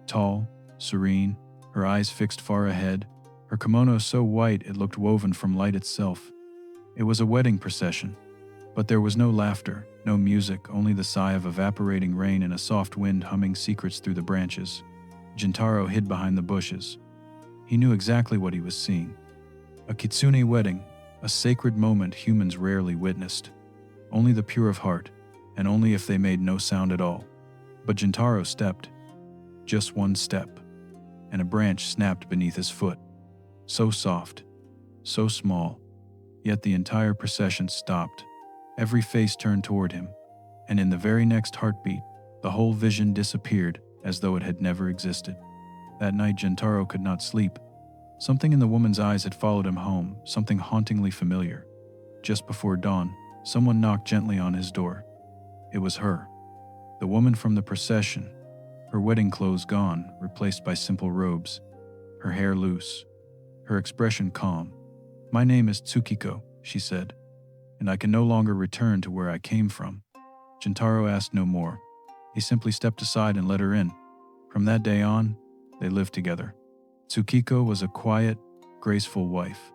tall, serene, her eyes fixed far ahead, her kimono so white it looked woven from light itself. It was a wedding procession, but there was no laughter, no music, only the sigh of evaporating rain and a soft wind humming secrets through the branches. Jintaro hid behind the bushes. He knew exactly what he was seeing. A kitsune wedding, a sacred moment humans rarely witnessed. Only the pure of heart, and only if they made no sound at all. But Jintaro stepped. Just one step, and a branch snapped beneath his foot. So soft, so small, yet the entire procession stopped. Every face turned toward him, and in the very next heartbeat, the whole vision disappeared as though it had never existed. That night, Jintaro could not sleep. Something in the woman's eyes had followed him home, something hauntingly familiar. Just before dawn, someone knocked gently on his door. It was her, the woman from the procession, her wedding clothes gone, replaced by simple robes, her hair loose, her expression calm. "My name is Tsukiko," she said, "and I can no longer return to where I came from." Jintaro asked no more. He simply stepped aside and let her in. From that day on, they lived together. Tsukiko was a quiet, graceful wife.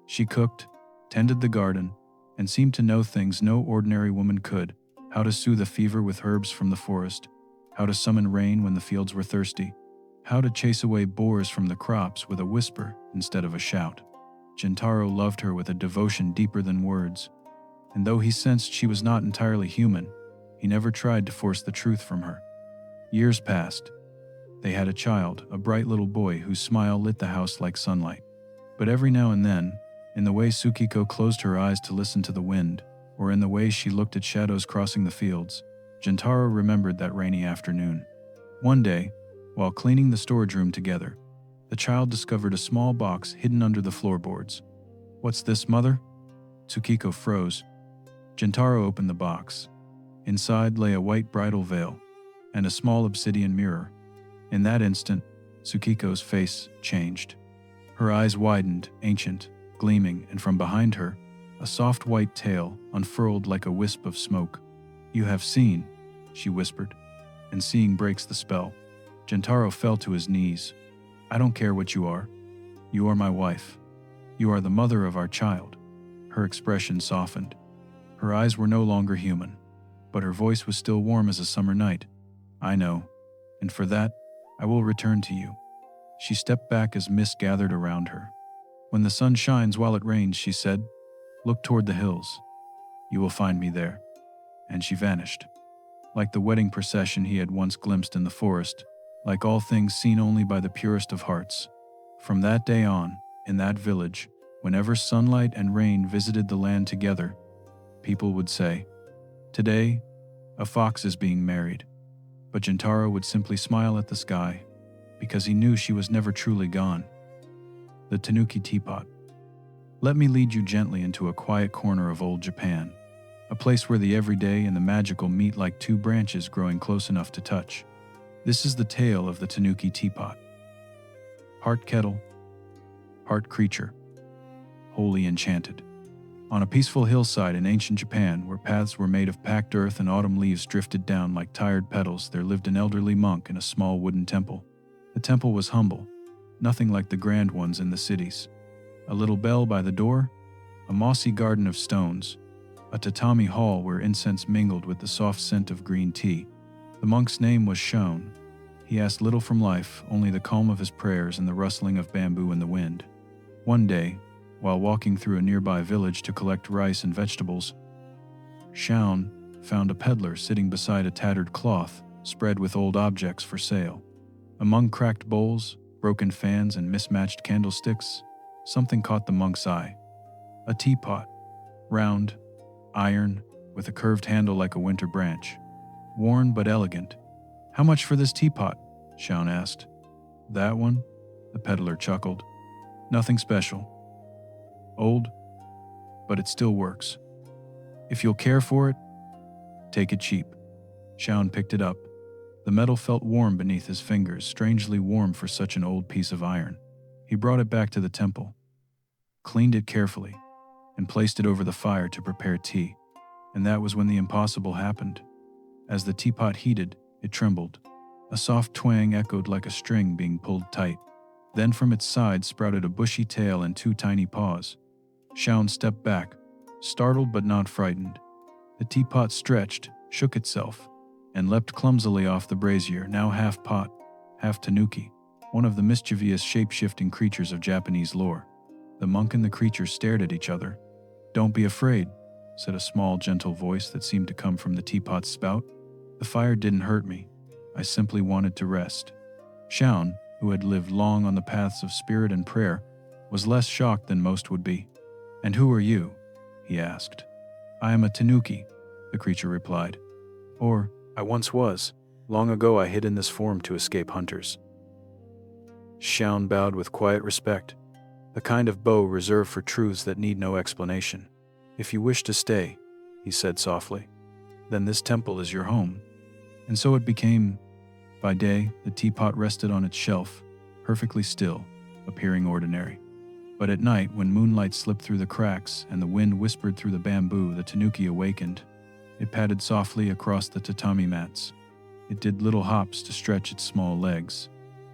She cooked, tended the garden, and seemed to know things no ordinary woman could: how to soothe a fever with herbs from the forest, how to summon rain when the fields were thirsty, how to chase away boars from the crops with a whisper instead of a shout. Jintaro loved her with a devotion deeper than words, and though he sensed she was not entirely human, he never tried to force the truth from her. Years passed. They had a child, a bright little boy whose smile lit the house like sunlight. But every now and then, in the way Tsukiko closed her eyes to listen to the wind, or in the way she looked at shadows crossing the fields, Jintaro remembered that rainy afternoon. One day, while cleaning the storage room together, the child discovered a small box hidden under the floorboards. "What's this, mother?" Tsukiko froze. Jintaro opened the box. Inside lay a white bridal veil and a small obsidian mirror. In that instant, Tsukiko's face changed. Her eyes widened, ancient, gleaming, and from behind her, a soft white tail unfurled like a wisp of smoke. "You have seen," she whispered, "and seeing breaks the spell." Jintaro fell to his knees. "I don't care what you are. You are my wife. You are the mother of our child." Her expression softened. Her eyes were no longer human, but her voice was still warm as a summer night. "I know, and for that, I will return to you." She stepped back as mist gathered around her. "When the sun shines while it rains," she said, "look toward the hills. You will find me there." And she vanished. Like the wedding procession he had once glimpsed in the forest, like all things seen only by the purest of hearts. From that day on, in that village, whenever sunlight and rain visited the land together, people would say, "Today, a fox is being married." But Jintaro would simply smile at the sky, because he knew she was never truly gone. The Tanuki Teapot. Let me lead you gently into a quiet corner of old Japan, a place where the everyday and the magical meet like two branches growing close enough to touch. This is the tale of the Tanuki Teapot. Heart kettle, heart creature, wholly enchanted. On a peaceful hillside in ancient Japan, where paths were made of packed earth and autumn leaves drifted down like tired petals, there lived an elderly monk in a small wooden temple. The temple was humble, nothing like the grand ones in the cities. A little bell by the door, a mossy garden of stones, a tatami hall where incense mingled with the soft scent of green tea. The monk's name was Shōn. He asked little from life, only the calm of his prayers and the rustling of bamboo in the wind. One day, while walking through a nearby village to collect rice and vegetables, Shōn found a peddler sitting beside a tattered cloth spread with old objects for sale. Among cracked bowls, broken fans, and mismatched candlesticks, something caught the monk's eye. A teapot, round, iron, with a curved handle like a winter branch. Worn but elegant. "How much for this teapot?" Shōn asked. "That one?" The peddler chuckled. "Nothing special. Old, but it still works. If you'll care for it, take it cheap." Shōn picked it up. The metal felt warm beneath his fingers, strangely warm for such an old piece of iron. He brought it back to the temple, cleaned it carefully, and placed it over the fire to prepare tea. And that was when the impossible happened. As the teapot heated, it trembled. A soft twang echoed like a string being pulled tight. Then from its side sprouted a bushy tail and two tiny paws. Shōn stepped back, startled but not frightened. The teapot stretched, shook itself, and leapt clumsily off the brazier, now half pot, half tanuki, one of the mischievous shape-shifting creatures of Japanese lore. The monk and the creature stared at each other. "Don't be afraid," said a small, gentle voice that seemed to come from the teapot's spout. "The fire didn't hurt me. I simply wanted to rest." Shōn, who had lived long on the paths of spirit and prayer, was less shocked than most would be. "And who are you?" he asked. "I am a tanuki," the creature replied. "Or, I once was," Long ago I hid in this form to escape hunters." Shaun bowed with quiet respect, the kind of bow reserved for truths that need no explanation. "If you wish to stay," he said softly, "then this temple is your home." And so it became. By day, the teapot rested on its shelf, perfectly still, appearing ordinary. But at night, when moonlight slipped through the cracks and the wind whispered through the bamboo, the tanuki awakened. It padded softly across the tatami mats. It did little hops to stretch its small legs.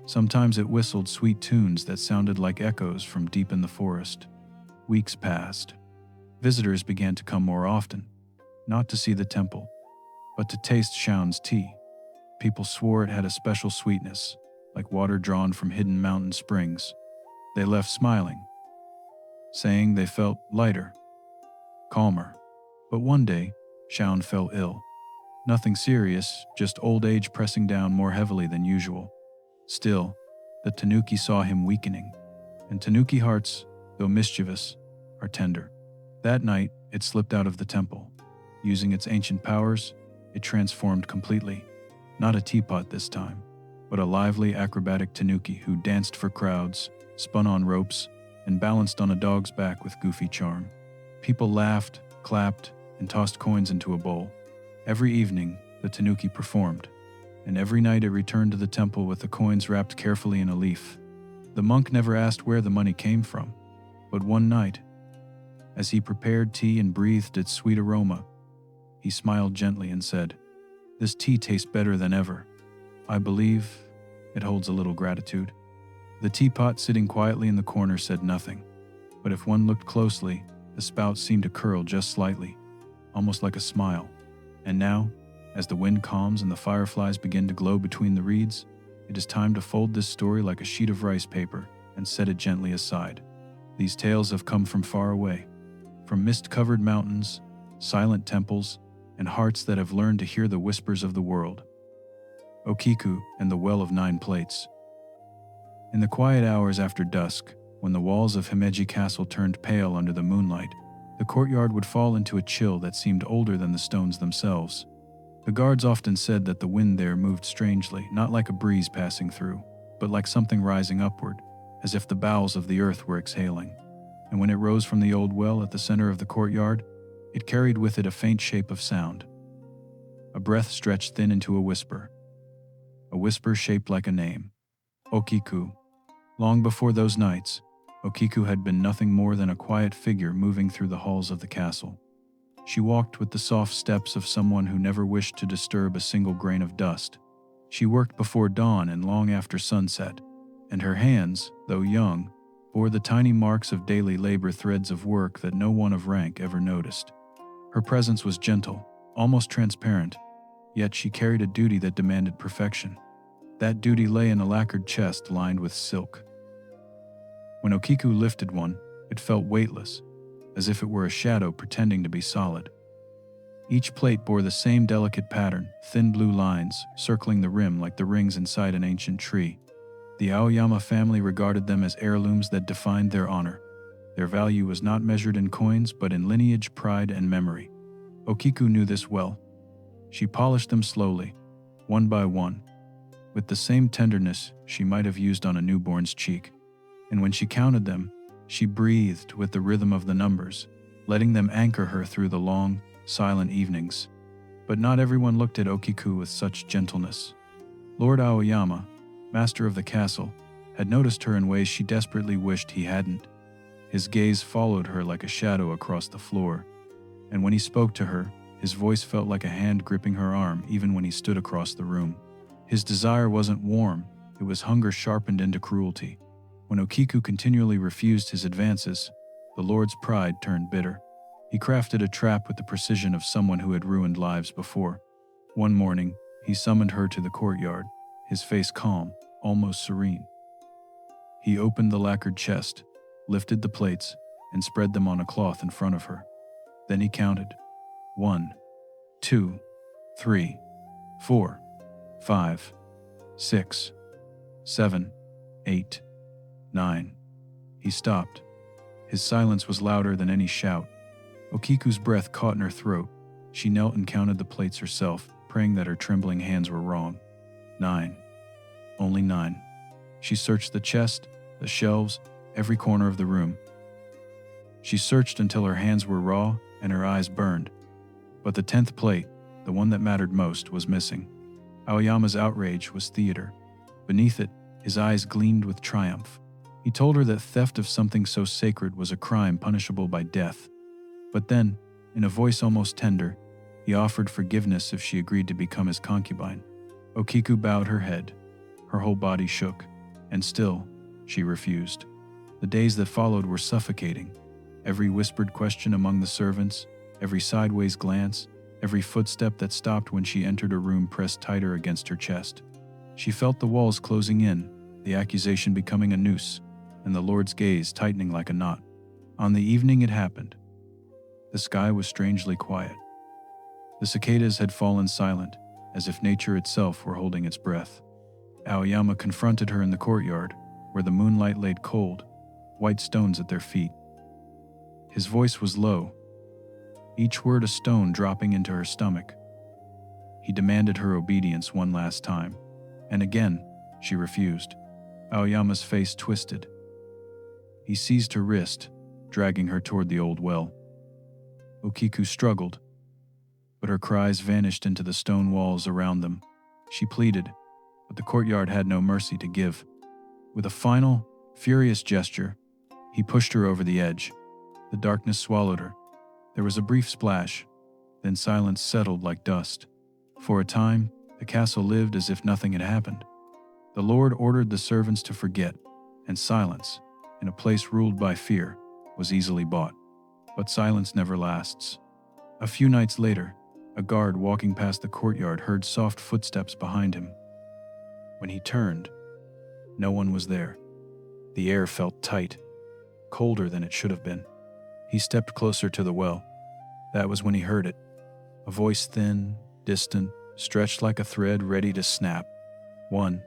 Sometimes it whistled sweet tunes that sounded like echoes from deep in the forest. Weeks passed. Visitors began to come more often, not to see the temple, but to taste Shaun's tea. People swore it had a special sweetness, like water drawn from hidden mountain springs. They left smiling, saying they felt lighter, calmer. But one day, Shaun fell ill. Nothing serious, just old age pressing down more heavily than usual. Still, the tanuki saw him weakening, and tanuki hearts, though mischievous, are tender. That night, it slipped out of the temple. Using its ancient powers, it transformed completely. Not a teapot this time, but a lively acrobatic tanuki who danced for crowds, spun on ropes, and balanced on a dog's back with goofy charm. People laughed, clapped, and tossed coins into a bowl. Every evening, the tanuki performed, and every night it returned to the temple with the coins wrapped carefully in a leaf. The monk never asked where the money came from, but one night, as he prepared tea and breathed its sweet aroma, he smiled gently and said, "This tea tastes better than ever. I believe it holds a little gratitude." The teapot sitting quietly in the corner said nothing, but if one looked closely, the spout seemed to curl just slightly, almost like a smile. And now, as the wind calms and the fireflies begin to glow between the reeds, it is time to fold this story like a sheet of rice paper and set it gently aside. These tales have come from far away, from mist-covered mountains, silent temples, and hearts that have learned to hear the whispers of the world. Okiku and the Well of Nine Plates. In the quiet hours after dusk, when the walls of Himeji Castle turned pale under the moonlight, the courtyard would fall into a chill that seemed older than the stones themselves. The guards often said that the wind there moved strangely, not like a breeze passing through, but like something rising upward, as if the bowels of the earth were exhaling. And when it rose from the old well at the center of the courtyard, it carried with it a faint shape of sound. A breath stretched thin into a whisper shaped like a name. Okiku. Long before those nights, Okiku had been nothing more than a quiet figure moving through the halls of the castle. She walked with the soft steps of someone who never wished to disturb a single grain of dust. She worked before dawn and long after sunset, and her hands, though young, bore the tiny marks of daily labor, threads of work that no one of rank ever noticed. Her presence was gentle, almost transparent, yet she carried a duty that demanded perfection. That duty lay in a lacquered chest lined with silk. When Okiku lifted one, it felt weightless, as if it were a shadow pretending to be solid. Each plate bore the same delicate pattern, thin blue lines circling the rim like the rings inside an ancient tree. The Aoyama family regarded them as heirlooms that defined their honor. Their value was not measured in coins, but in lineage, pride, and memory. Okiku knew this well. She polished them slowly, one by one, with the same tenderness she might have used on a newborn's cheek. And when she counted them, she breathed with the rhythm of the numbers, letting them anchor her through the long, silent evenings. But not everyone looked at Okiku with such gentleness. Lord Aoyama, master of the castle, had noticed her in ways she desperately wished he hadn't. His gaze followed her like a shadow across the floor, and when he spoke to her, his voice felt like a hand gripping her arm even when he stood across the room. His desire wasn't warm, it was hunger sharpened into cruelty. When Okiku continually refused his advances, the Lord's pride turned bitter. He crafted a trap with the precision of someone who had ruined lives before. One morning, he summoned her to the courtyard, his face calm, almost serene. He opened the lacquered chest, lifted the plates, and spread them on a cloth in front of her. Then he counted. 1, 2, 3, 4, 5, 6, 7, 8, 9. He stopped. His silence was louder than any shout. Okiku's breath caught in her throat. She knelt and counted the plates herself, praying that her trembling hands were wrong. 9. Only 9. She searched the chest, the shelves, every corner of the room. She searched until her hands were raw and her eyes burned. But the 10th plate, the one that mattered most, was missing. Aoyama's outrage was theater. Beneath it, his eyes gleamed with triumph. He told her that theft of something so sacred was a crime punishable by death. But then, in a voice almost tender, he offered forgiveness if she agreed to become his concubine. Okiku bowed her head. Her whole body shook, and still, she refused. The days that followed were suffocating. Every whispered question among the servants, every sideways glance, every footstep that stopped when she entered a room pressed tighter against her chest. She felt the walls closing in, the accusation becoming a noose, and the Lord's gaze tightening like a knot. On the evening it happened. The sky was strangely quiet. The cicadas had fallen silent, as if nature itself were holding its breath. Aoyama confronted her in the courtyard, where the moonlight laid cold, white stones at their feet. His voice was low, each word a stone dropping into her stomach. He demanded her obedience one last time, and again she refused. Aoyama's face twisted. He seized her wrist, dragging her toward the old well. Okiku struggled, but her cries vanished into the stone walls around them. She pleaded, but the courtyard had no mercy to give. With a final, furious gesture, he pushed her over the edge. The darkness swallowed her. There was a brief splash, then silence settled like dust. For a time, the castle lived as if nothing had happened. The Lord ordered the servants to forget, and silence, in a place ruled by fear, was easily bought. But silence never lasts. A few nights later, a guard walking past the courtyard heard soft footsteps behind him. When he turned, no one was there. The air felt tight, colder than it should have been. He stepped closer to the well. That was when he heard it. A voice thin, distant, stretched like a thread ready to snap. 1.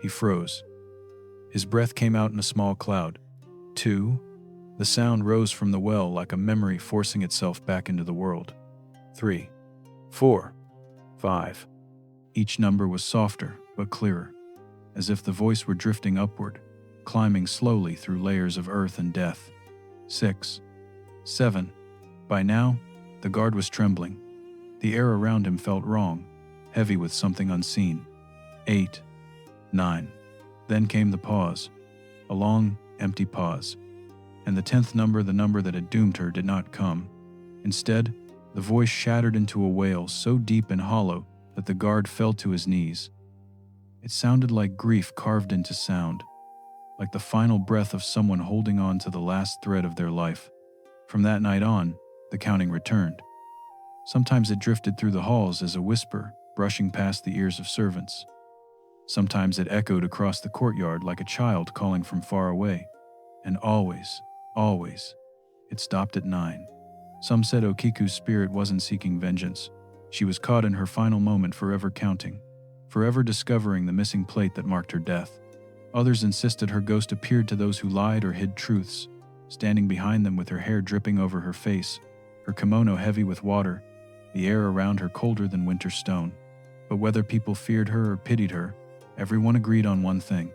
He froze. His breath came out in a small cloud. 2. The sound rose from the well like a memory forcing itself back into the world. 3. 4. 5. Each number was softer but clearer, as if the voice were drifting upward, climbing slowly through layers of earth and death. 6. 7. By now, the guard was trembling. The air around him felt wrong, heavy with something unseen. 8. 9. Then came the pause, a long, empty pause. And the 10th number, the number that had doomed her, did not come. Instead, the voice shattered into a wail so deep and hollow that the guard fell to his knees. It sounded like grief carved into sound, like the final breath of someone holding on to the last thread of their life. From that night on, the counting returned. Sometimes it drifted through the halls as a whisper, brushing past the ears of servants. Sometimes it echoed across the courtyard like a child calling from far away. And always, it stopped at 9. Some said Okiku's spirit wasn't seeking vengeance. She was caught in her final moment, forever counting, forever discovering the missing plate that marked her death. Others insisted her ghost appeared to those who lied or hid truths, standing behind them with her hair dripping over her face, her kimono heavy with water, the air around her colder than winter stone. But whether people feared her or pitied her, everyone agreed on one thing.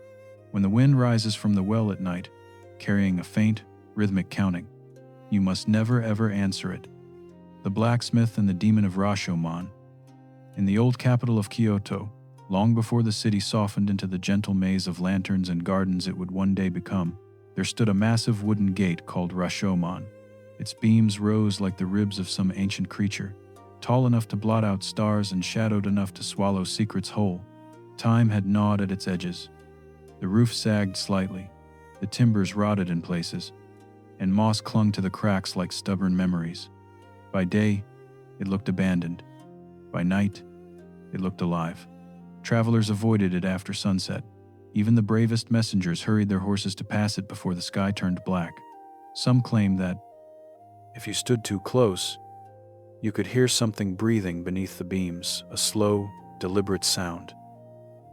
When the wind rises from the well at night, carrying a faint, rhythmic counting, you must never ever answer it. The blacksmith and the demon of Rashōmon. In the old capital of Kyoto, long before the city softened into the gentle maze of lanterns and gardens it would one day become, there stood a massive wooden gate called Rashōmon. Its beams rose like the ribs of some ancient creature, tall enough to blot out stars and shadowed enough to swallow secrets whole. Time had gnawed at its edges. The roof sagged slightly, the timbers rotted in places, and moss clung to the cracks like stubborn memories. By day, it looked abandoned. By night, it looked alive. Travelers avoided it after sunset. Even the bravest messengers hurried their horses to pass it before the sky turned black. Some claimed that, if you stood too close, you could hear something breathing beneath the beams, a slow, deliberate sound,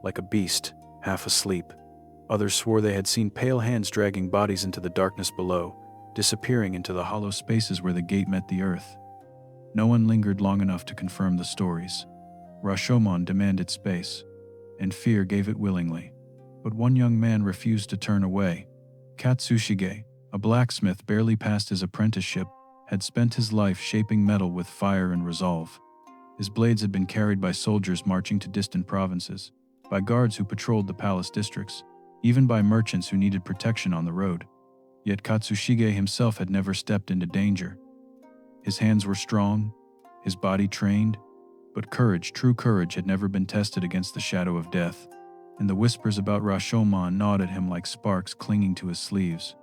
like a beast, half asleep. Others swore they had seen pale hands dragging bodies into the darkness below, disappearing into the hollow spaces where the gate met the earth. No one lingered long enough to confirm the stories. Rashōmon demanded space. and fear gave it willingly. But one young man refused to turn away. Katsushige, a blacksmith barely past his apprenticeship, had spent his life shaping metal with fire and resolve. His blades had been carried by soldiers marching to distant provinces, by guards who patrolled the palace districts, even by merchants who needed protection on the road. Yet Katsushige himself had never stepped into danger. His hands were strong, his body trained, but courage, true courage, had never been tested against the shadow of death, and the whispers about Rashōmon gnawed at him like sparks clinging to his sleeves.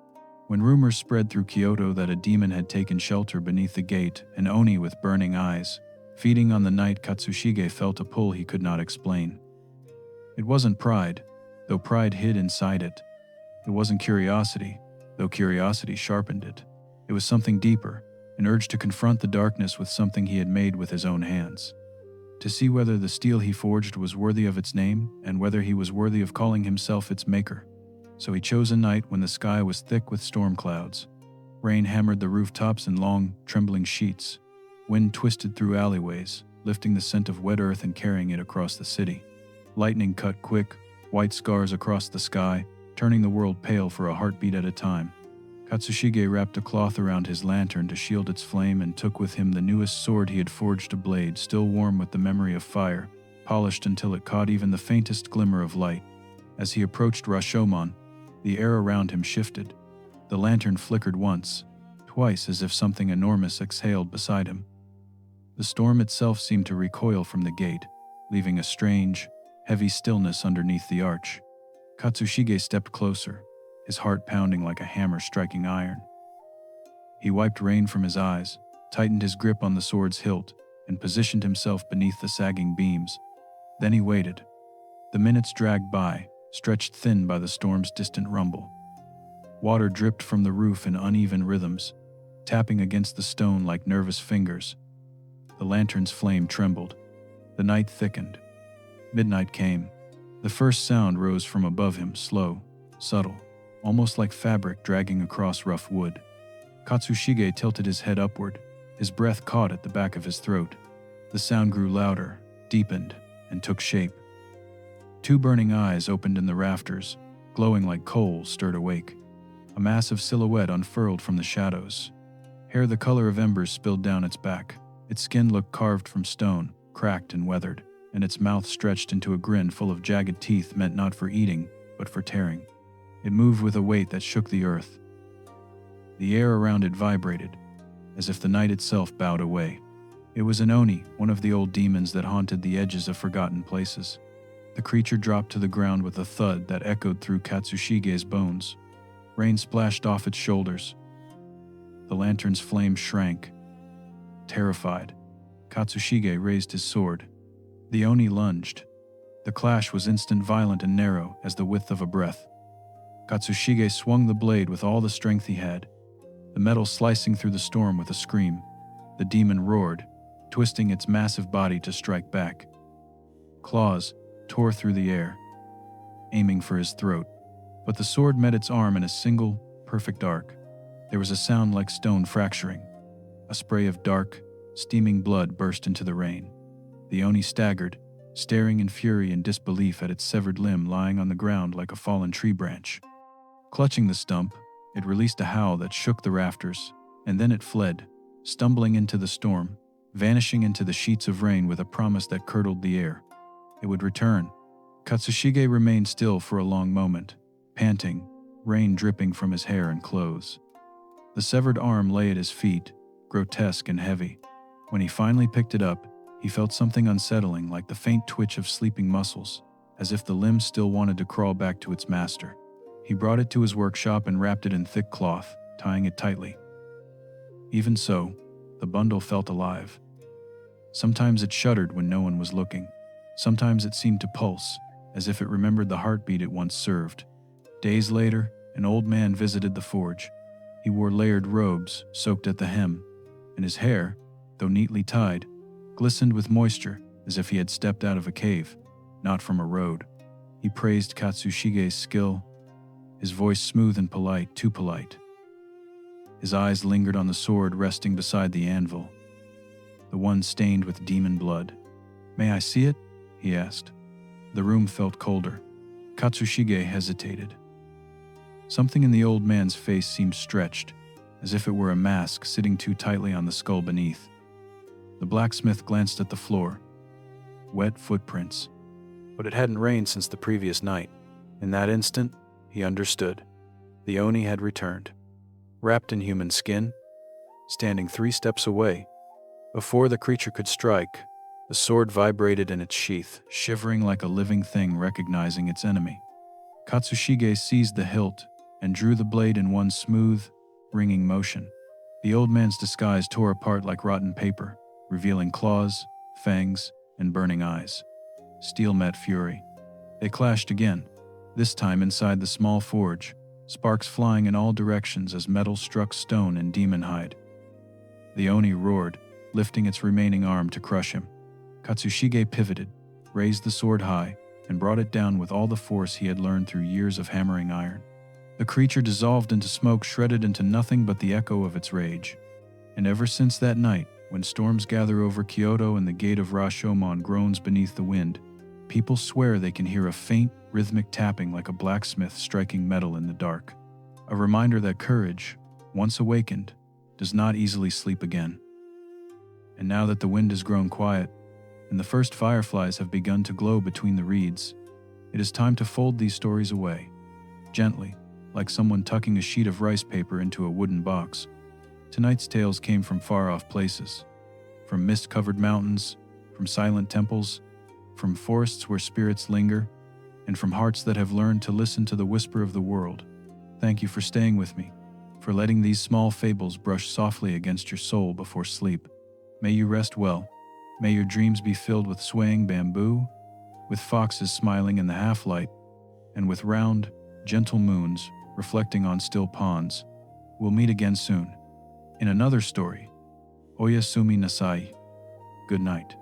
When rumors spread through Kyoto that a demon had taken shelter beneath the gate, an oni with burning eyes, feeding on the night, Katsushige felt a pull he could not explain. It wasn't pride, though pride hid inside it. It wasn't curiosity, though curiosity sharpened it. It was something deeper, an urge to confront the darkness with something he had made with his own hands. To see whether the steel he forged was worthy of its name and whether he was worthy of calling himself its maker. So he chose a night when the sky was thick with storm clouds. Rain hammered the rooftops in long, trembling sheets. Wind twisted through alleyways, lifting the scent of wet earth and carrying it across the city. Lightning cut quick, white scars across the sky, turning the world pale for a heartbeat at a time. Katsushige wrapped a cloth around his lantern to shield its flame and took with him the newest sword he had forged, a blade still warm with the memory of fire, polished until it caught even the faintest glimmer of light. As he approached Rashōmon, the air around him shifted. The lantern flickered once, twice, as if something enormous exhaled beside him. The storm itself seemed to recoil from the gate, leaving a strange, heavy stillness underneath the arch. Katsushige stepped closer, his heart pounding like a hammer striking iron. He wiped rain from his eyes, tightened his grip on the sword's hilt, and positioned himself beneath the sagging beams. Then he waited. The minutes dragged by, stretched thin by the storm's distant rumble. Water dripped from the roof in uneven rhythms, tapping against the stone like nervous fingers. The lantern's flame trembled. The night thickened. Midnight came. The first sound rose from above him, slow, subtle, almost like fabric dragging across rough wood. Katsushige tilted his head upward, his breath caught at the back of his throat. The sound grew louder, deepened, and took shape. Two burning eyes opened in the rafters, glowing like coals stirred awake. A massive silhouette unfurled from the shadows. Hair the color of embers spilled down its back. Its skin looked carved from stone, cracked and weathered, and its mouth stretched into a grin full of jagged teeth meant not for eating, but for tearing. It moved with a weight that shook the earth. The air around it vibrated, as if the night itself bowed away. It was an oni, one of the old demons that haunted the edges of forgotten places. The creature dropped to the ground with a thud that echoed through Katsushige's bones. Rain splashed off its shoulders. The lantern's flame shrank. Terrified, Katsushige raised his sword. The oni lunged. The clash was instant, violent and narrow as the width of a breath. Katsushige swung the blade with all the strength he had, the metal slicing through the storm with a scream. The demon roared, twisting its massive body to strike back. Claws tore through the air, aiming for his throat, but the sword met its arm in a single, perfect arc. There was a sound like stone fracturing. A spray of dark, steaming blood burst into the rain. The oni staggered, staring in fury and disbelief at its severed limb lying on the ground like a fallen tree branch. Clutching the stump, it released a howl that shook the rafters, and then it fled, stumbling into the storm, vanishing into the sheets of rain with a promise that curdled the air. It would return. Katsushige remained still for a long moment, panting, rain dripping from his hair and clothes. The severed arm lay at his feet, grotesque and heavy. When he finally picked it up, he felt something unsettling, like the faint twitch of sleeping muscles, as if the limb still wanted to crawl back to its master. He brought it to his workshop and wrapped it in thick cloth, tying it tightly. Even so, the bundle felt alive. Sometimes it shuddered when no one was looking. Sometimes it seemed to pulse, as if it remembered the heartbeat it once served. Days later, an old man visited the forge. He wore layered robes, soaked at the hem, and his hair, though neatly tied, glistened with moisture as if he had stepped out of a cave, not from a road. He praised Katsushige's skill, his voice smooth and polite, too polite. His eyes lingered on the sword resting beside the anvil, the one stained with demon blood. "May I see it?" he asked. The room felt colder. Katsushige hesitated. Something in the old man's face seemed stretched, as if it were a mask sitting too tightly on the skull beneath. The blacksmith glanced at the floor. Wet footprints. But it hadn't rained since the previous night. In that instant, he understood. The Oni had returned, wrapped in human skin, standing 3 steps away. Before the creature could strike, the sword vibrated in its sheath, shivering like a living thing recognizing its enemy. Katsushige seized the hilt and drew the blade in one smooth, ringing motion. The old man's disguise tore apart like rotten paper, revealing claws, fangs, and burning eyes. Steel met fury. They clashed again, this time inside the small forge, sparks flying in all directions as metal struck stone and demon hide. The Oni roared, lifting its remaining arm to crush him. Katsushige pivoted, raised the sword high, and brought it down with all the force he had learned through years of hammering iron. The creature dissolved into smoke, shredded into nothing but the echo of its rage. And ever since that night, when storms gather over Kyoto and the gate of Rashōmon groans beneath the wind, people swear they can hear a faint, rhythmic tapping like a blacksmith striking metal in the dark. A reminder that courage, once awakened, does not easily sleep again. And now that the wind has grown quiet, and the first fireflies have begun to glow between the reeds, it is time to fold these stories away, gently, like someone tucking a sheet of rice paper into a wooden box. Tonight's tales came from far-off places, from mist-covered mountains, from silent temples, from forests where spirits linger, and from hearts that have learned to listen to the whisper of the world. Thank you for staying with me, for letting these small fables brush softly against your soul before sleep. May you rest well. May your dreams be filled with swaying bamboo, with foxes smiling in the half-light, and with round, gentle moons reflecting on still ponds. We'll meet again soon. In another story. Oyasumi nasai. Good night.